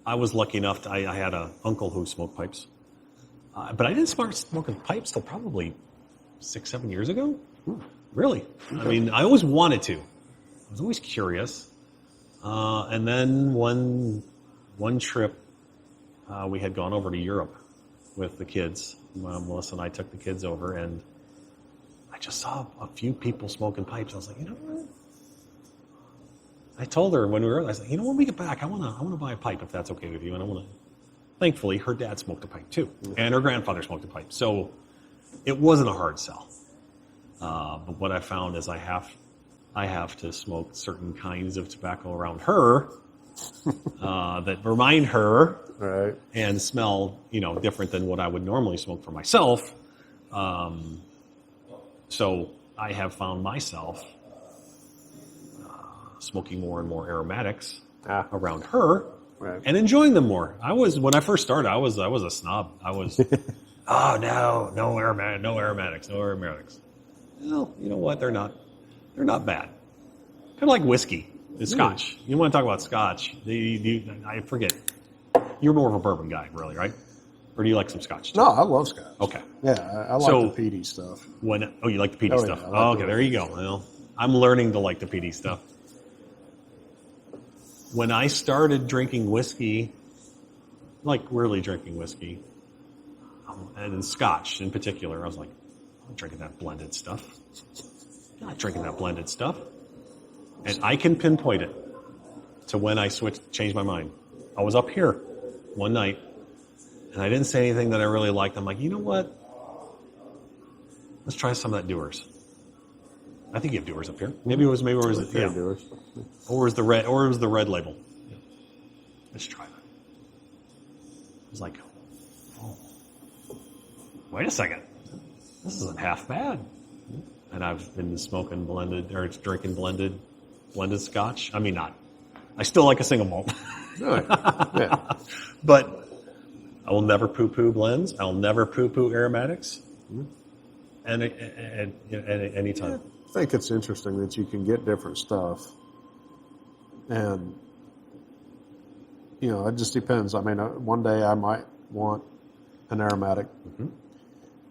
I was lucky enough I had an uncle who smoked pipes, but I didn't start smoking pipes till probably 6-7 years ago. Really? I mean, I always wanted to. I was always curious. And then one trip, we had gone over to Europe with the kids. Melissa and I took the kids over, and I just saw a few people smoking pipes. I was like, you know what? I told her when we were, I was like, you know, when we get back, I want to buy a pipe if that's okay with you. And I want to. Thankfully, her dad smoked a pipe too, and her grandfather smoked a pipe, so it wasn't a hard sell. But what I found is I have to smoke certain kinds of tobacco around her that remind her Right. and smell, different than what I would normally smoke for myself. So I have found myself smoking more and more aromatics around her, Right. and enjoying them more. When I first started, I was a snob. I was, oh no aromatics. Well, you know what? They're not bad. Kind of like whiskey, it's Scotch. You want to talk about Scotch? I forget. You're more of a bourbon guy, really, right? Or do you like some Scotch? No, I love Scotch. Okay. Yeah, I like the peaty stuff. You like the peaty Oh, yeah, stuff? I like Okay, there you go. Well, I'm learning to like the peaty stuff. When I started drinking whiskey, like really drinking whiskey, and in Scotch in particular, I was like, I'm not drinking that blended stuff. Not drinking that blended stuff. And I can pinpoint it to when I changed my mind. I was up here one night, and I didn't say anything that I really liked. I'm like, you know what? Let's try some of that Dewar's. I think you have Dewar's up here. Maybe it was Dewar's. or it was the red label. Yeah. Let's try that. I was like, oh, wait a second. This isn't half bad. And I've been drinking blended Scotch. I mean, I still like a single malt. Right. Yeah. But I will never poo-poo blends. I'll never poo-poo aromatics. And any time. I think it's interesting that you can get different stuff, and it just depends. I mean, one day I might want an aromatic,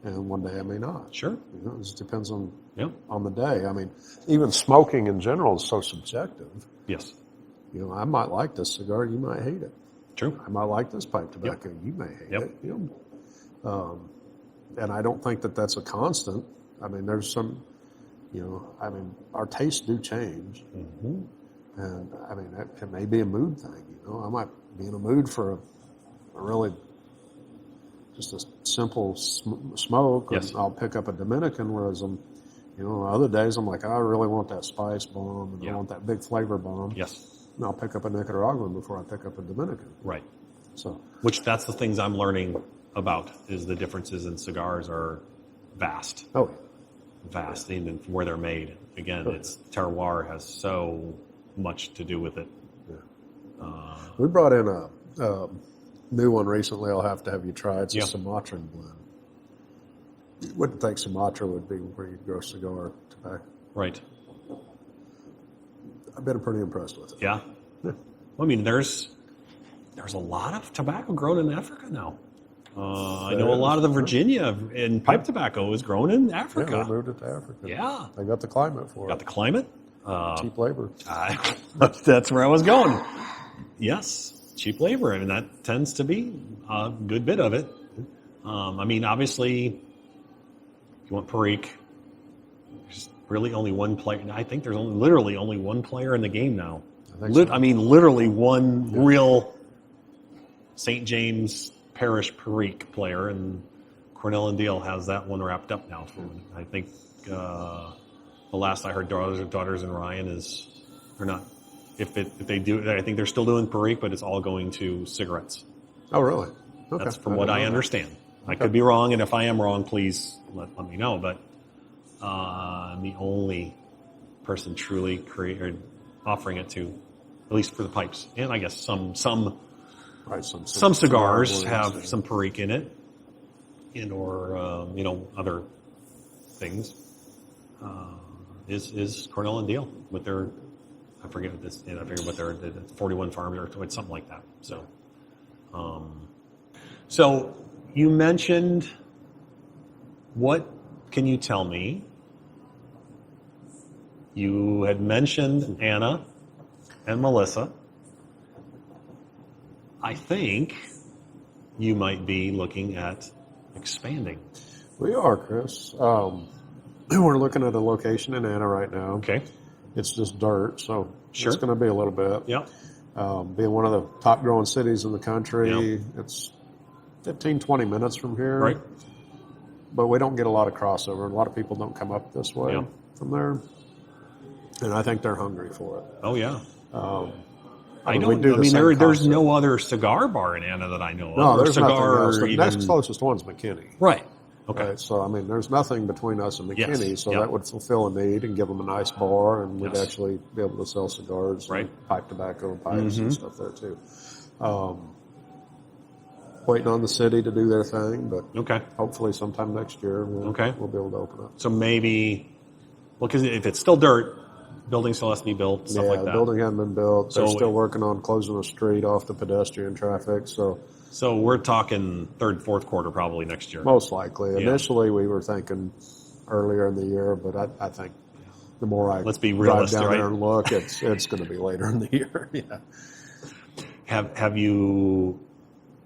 and one day I may not. Sure. It just depends on Yeah. the day. I mean, even smoking in general is so subjective. Yes. I might like this cigar, you might hate it. True. I might like this pipe tobacco, you may hate Yep. it. And I don't think that that's a constant. I mean, there's some, our tastes do change. Mm-hmm. And I mean, it may be a mood thing. I might be in a mood for a really just a simple smoke. Yes. And I'll pick up a Dominican, whereas other days I'm like, I really want that spice bomb and I want that big flavor bomb. Yes. And I'll pick up a Nicaraguan before I pick up a Dominican. Right. So, That's the things I'm learning about, is the differences in cigars are vast. oh, Vast, even from where they're made. Again, it's terroir has so much to do with it. yeah. We brought in a new one recently. I'll have to have you try. It's a Sumatran blend. You wouldn't think Sumatra would be where you'd grow cigar tobacco. Right. I've been pretty impressed with it. Yeah. Well, I mean, there's a lot of tobacco grown in Africa now. I know a lot of the Virginia and pipe tobacco is grown in Africa. Yeah, they moved it to Africa. Yeah. They got the climate for Got it. the climate. Cheap labor. That's where I was going. Yes, cheap labor. I mean, that tends to be a good bit of it. I mean, obviously, if you want Perique, there's really only one player. I think there's literally only one player in the game now. I mean, literally one real St. James Parish Perique player, and Cornell and Deal has that one wrapped up now. I think the last I heard, Daughters and Ryan they're not. If they do, I think they're still doing Perique, but it's all going to cigarettes. Oh, really? Okay. That's from what I understand. I could be wrong, and if I am wrong, please let me know. But I'm the only person truly offering it to, at least for the pipes, and I guess some cigars have some Perique in it, or other things. is Cornell and Deal with their, I forget what their 41 farms or it's something like that. So, so you mentioned, what can you tell me? You had mentioned Anna and Melissa. I think you might be looking at expanding. We are, Chris. We're looking at a location in Anna right now. Okay. It's just dirt, so Sure. it's going to be a little bit. Yeah. Being one of the top growing cities in the country, Yeah. it's 15, 20 minutes from here. Right. But we don't get a lot of crossover. A lot of people don't come up this way Yeah. from there. And I think they're hungry for it. Oh, yeah. I mean, there's there's no other cigar bar in Anna that I know of. No, or there's cigar nothing else. The even... next closest one's McKinney. Right. Okay. Right? So, I mean, there's nothing between us and McKinney, Yes. so Yep. that would fulfill a need and give them a nice bar, and we'd Yes. actually be able to sell cigars, Right. and pipe tobacco and pipes Mm-hmm. and stuff there, too. Waiting on the city to do their thing, but Okay. hopefully sometime next year we'll be able to open up. So maybe, well, because if it's still dirt, building still has to be built, stuff like The that. building hasn't been built. They're So- still working on closing the street off the pedestrian traffic, so So we're talking third, fourth quarter probably next year. most likely. Yeah. Initially, we were thinking earlier in the year, but I think the more I Let's be drive realistic, down right? there and look, it's going to be later in the year. Yeah. Have you?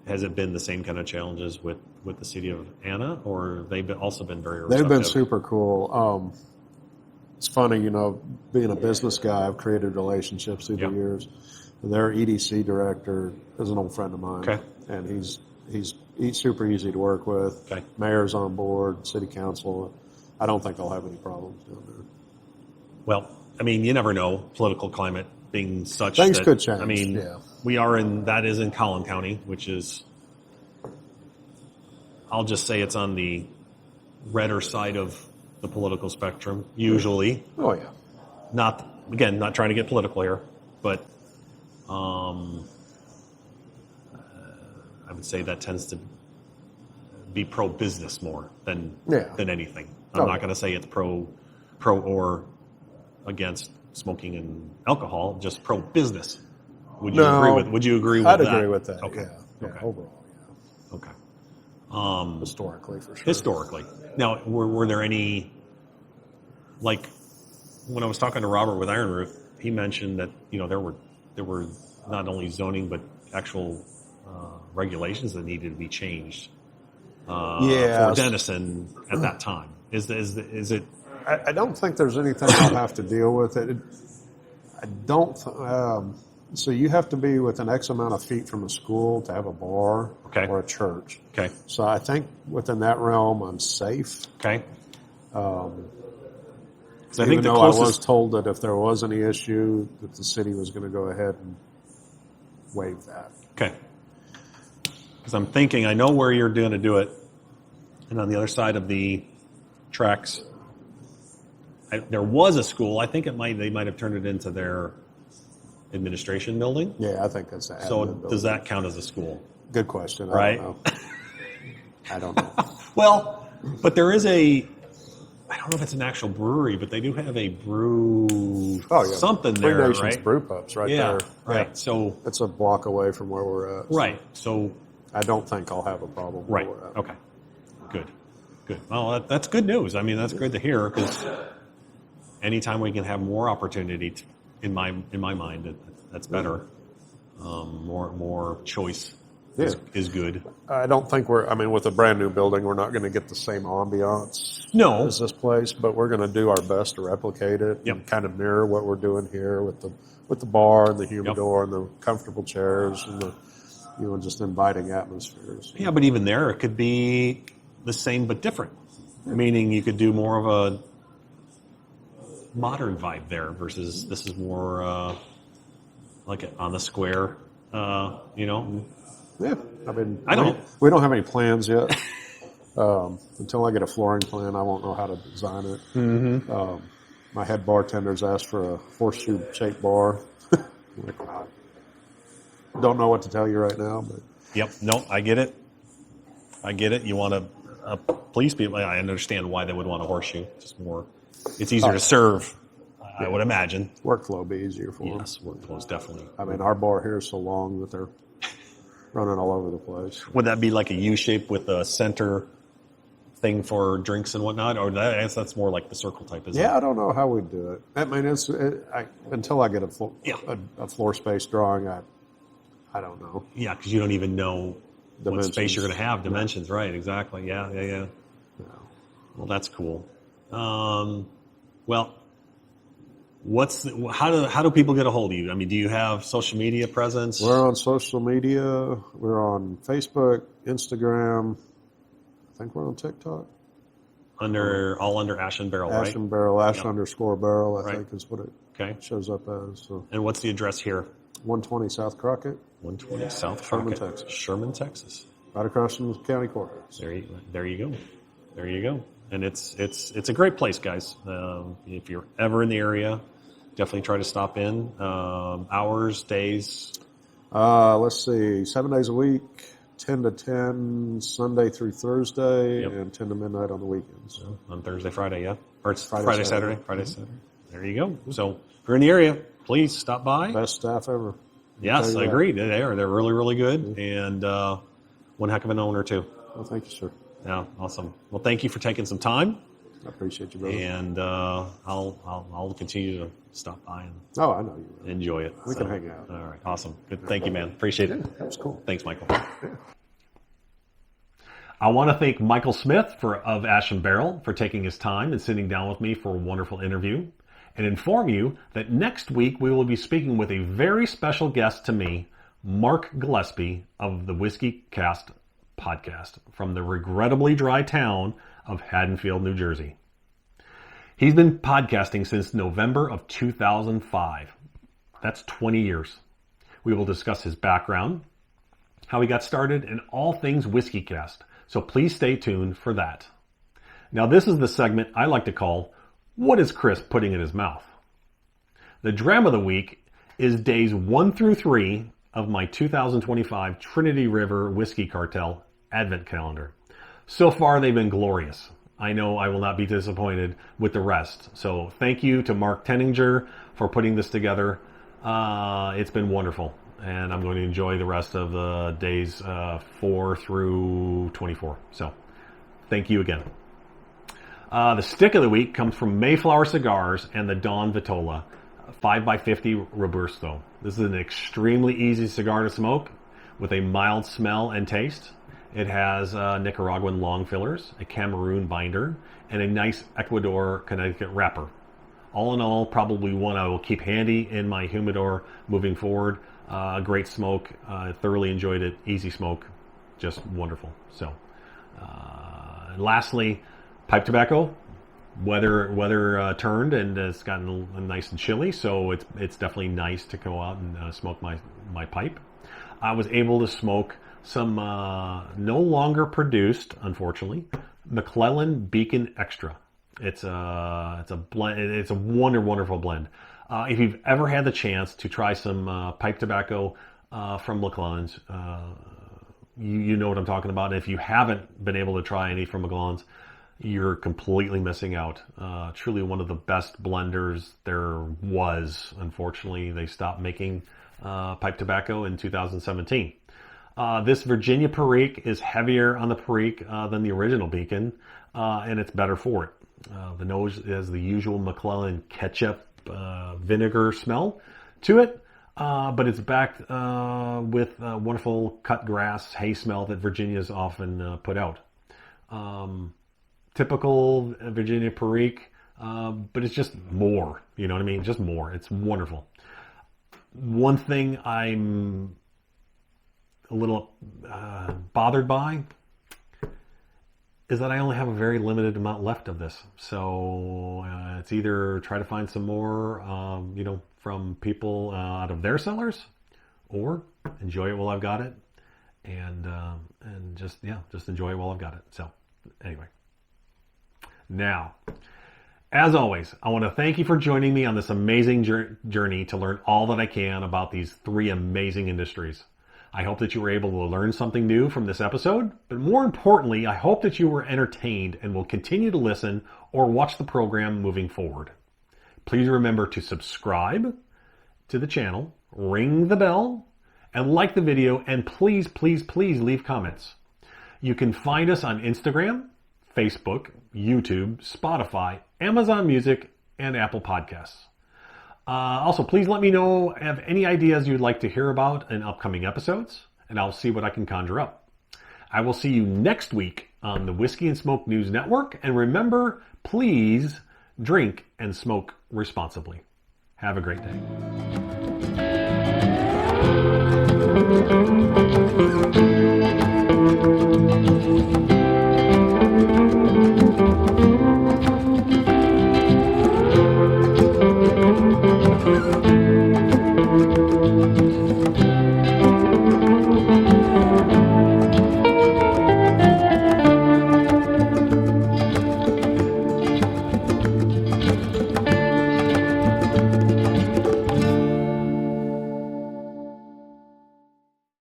Has it been the same kind of challenges with the city of Anna, or they've also been very receptive? They've been super cool. It's funny, being a business guy, I've created relationships through Yep. the years. Their EDC director is an old friend of mine, Okay. and he's super easy to work with. Okay. Mayor's on board, city council. I don't think they'll have any problems down there. Well, I mean, you never know. Political climate being such Things that, could change, I mean, yeah. that is in Collin County, which is, I'll just say it's on the redder side of the political spectrum, usually. Oh yeah. Not trying to get political here, but I would say that tends to be pro-business more than anything. I'm not going to say it's pro or against smoking and alcohol, just pro-business. Would you agree with I'd that? agree with that. Okay. Yeah. Okay. Overall, yeah. Okay. Historically, for sure. Historically. Now, were there any, like, when I was talking to Robert with Iron Roof, he mentioned that, there were not only zoning, but actual regulations that needed to be changed for Denison at that time. Is it? I don't think there's anything I'll have to deal with it. I don't. So you have to be within X amount of feet from a school to have a bar or a church. Okay. So I think within that realm, I'm safe. Okay. I think even the though closest... I was told that if there was any issue, that the city was going to go ahead and waive that. Okay. Because I'm thinking, I know where you're going to do it, and on the other side of the tracks, there was a school. I think they might have turned it into their administration building. Yeah, I think that's the So admin building. does that count as a school? Good question. Right? I don't know. Well, but there is I don't know if it's an actual brewery, but they do have a brew something Three there, Nations right? Brew Pubs right there. Right. Yeah. So It's a block away from where we're at. right. So I don't think I'll have a problem right. where we're at. Okay. Good. Well, that's good news. I mean, that's good to hear because anytime we can have more opportunity, in my mind, that's better. More choice is good. I don't think with a brand new building, we're not going to get the same ambiance No. as this place, but we're going to do our best to replicate it and kind of mirror what we're doing here with the bar and the humidor and the comfortable chairs and the just inviting atmospheres. Yeah, but even there, it could be the same but different. Meaning you could do more of a modern vibe there versus this is more like on the square, Yeah, I we don't have any plans yet. Until I get a flooring plan, I won't know how to design it. Mm-hmm. My head bartender's asked for a horseshoe-shaped bar. Like, wow. Don't know what to tell you right now, but Yep. No, I get it. You want to please people. I understand why they would want a horseshoe. Just more It's easier to serve, I would imagine. Workflow be easier for them. Yes, workflows definitely. I mean, our bar here is so long that they're running all over the place. Would that be like a U shape with a center thing for drinks and whatnot, or that's more like the circle type? Isn't it? I don't know how we do it. I mean, until I get a floor space drawing, I don't know. Yeah, because you don't even know what space you're going to have. Dimensions, right? Exactly. Yeah. No. Well, that's cool. Well, how do people get a hold of you? I mean, do you have social media presence? We're on social media. We're on Facebook, Instagram. I think we're on TikTok. All under Ash and Barrel, right? Ash and Barrel, underscore Barrel, I think is what it shows up as. So. And what's the address here? 120 South Crockett. 120 South Sherman, Crockett, Texas. Sherman, Texas. Right across from the county courthouse. There you go. And it's a great place, guys. If you're ever in the area, definitely try to stop in. Hours, days. Let's see, 7 days a week, 10 to 10, Sunday through Thursday, and 10 to midnight on the weekends. So, on Thursday, Friday, yeah? Or it's Friday, Saturday. Friday, Saturday. There you go. So if you're in the area, please stop by. Best staff ever. Yes, I agree. They are. They're really, really good. And one heck of an owner, too. Well, thank you, sir. Yeah, awesome. Well, thank you for taking some time. I appreciate you, brother. And I'll continue to stop by and I know you will. enjoy it. We can hang out. All right, awesome. Good. Thank you, man. Appreciate it. That was cool. Thanks, Michael. I want to thank Michael Smith of Ash and Barrel for taking his time and sitting down with me for a wonderful interview, and inform you that next week we will be speaking with a very special guest to me, Mark Gillespie of the Whiskey Cast podcast from the regrettably dry town of Haddonfield, New Jersey. He's been podcasting since November of 2005. That's 20 years. We will discuss his background, how he got started, and all things Whiskey Cast. So please stay tuned for that. Now this is the segment I like to call, What is Chris Putting in His Mouth? The dram of the week is days 1 through 3 of my 2025 Trinity River Whiskey Cartel Advent Calendar. So far, they've been glorious. I know I will not be disappointed with the rest. So thank you to Mark Tenninger for putting this together. It's been wonderful. And I'm going to enjoy the rest of the days 4 through 24. So thank you again. The stick of the week comes from Mayflower Cigars and the Dawn Vitola 5x50 Robusto. This is an extremely easy cigar to smoke with a mild smell and taste. It has Nicaraguan long fillers, a Cameroon binder, and a nice Ecuador Connecticut wrapper. All in all, probably one I will keep handy in my humidor moving forward. Great smoke. Thoroughly enjoyed it. Easy smoke. Just wonderful. So, and lastly, pipe tobacco. Weather turned and it's gotten nice and chilly, so it's definitely nice to go out and smoke my pipe. I was able to smoke some no longer produced, unfortunately, McClelland Beacon Extra. It's a blend. It's a wonderful blend. If you've ever had the chance to try some pipe tobacco from McClelland's, you know what I'm talking about. And if you haven't been able to try any from McClelland's, you're completely missing out. Truly one of the best blenders there was. Unfortunately, they stopped making pipe tobacco in 2017. This Virginia Perique is heavier on the Perique than the original Beacon, and it's better for it. The nose has the usual McClelland ketchup vinegar smell to it, but it's backed with wonderful cut grass hay smell that Virginia's often put out. Typical Virginia Perique, but it's just more, you know what I mean? Just more. It's wonderful. One thing I'm a little bothered by is that I only have a very limited amount left of this. So it's either try to find some more, from people out of their cellars, or enjoy it while I've got it, and just enjoy it while I've got it. So anyway. Now, as always, I want to thank you for joining me on this amazing journey to learn all that I can about these three amazing industries. I hope that you were able to learn something new from this episode, but more importantly, I hope that you were entertained and will continue to listen or watch the program moving forward. Please remember to subscribe to the channel, ring the bell, and like the video, and please, please, please leave comments. You can find us on Instagram, Facebook, YouTube, Spotify, Amazon Music, and Apple Podcasts. Also, please let me know of any ideas you'd like to hear about in upcoming episodes, and I'll see what I can conjure up. I will see you next week on the Whiskey and Smoke News Network, and remember, please drink and smoke responsibly. Have a great day.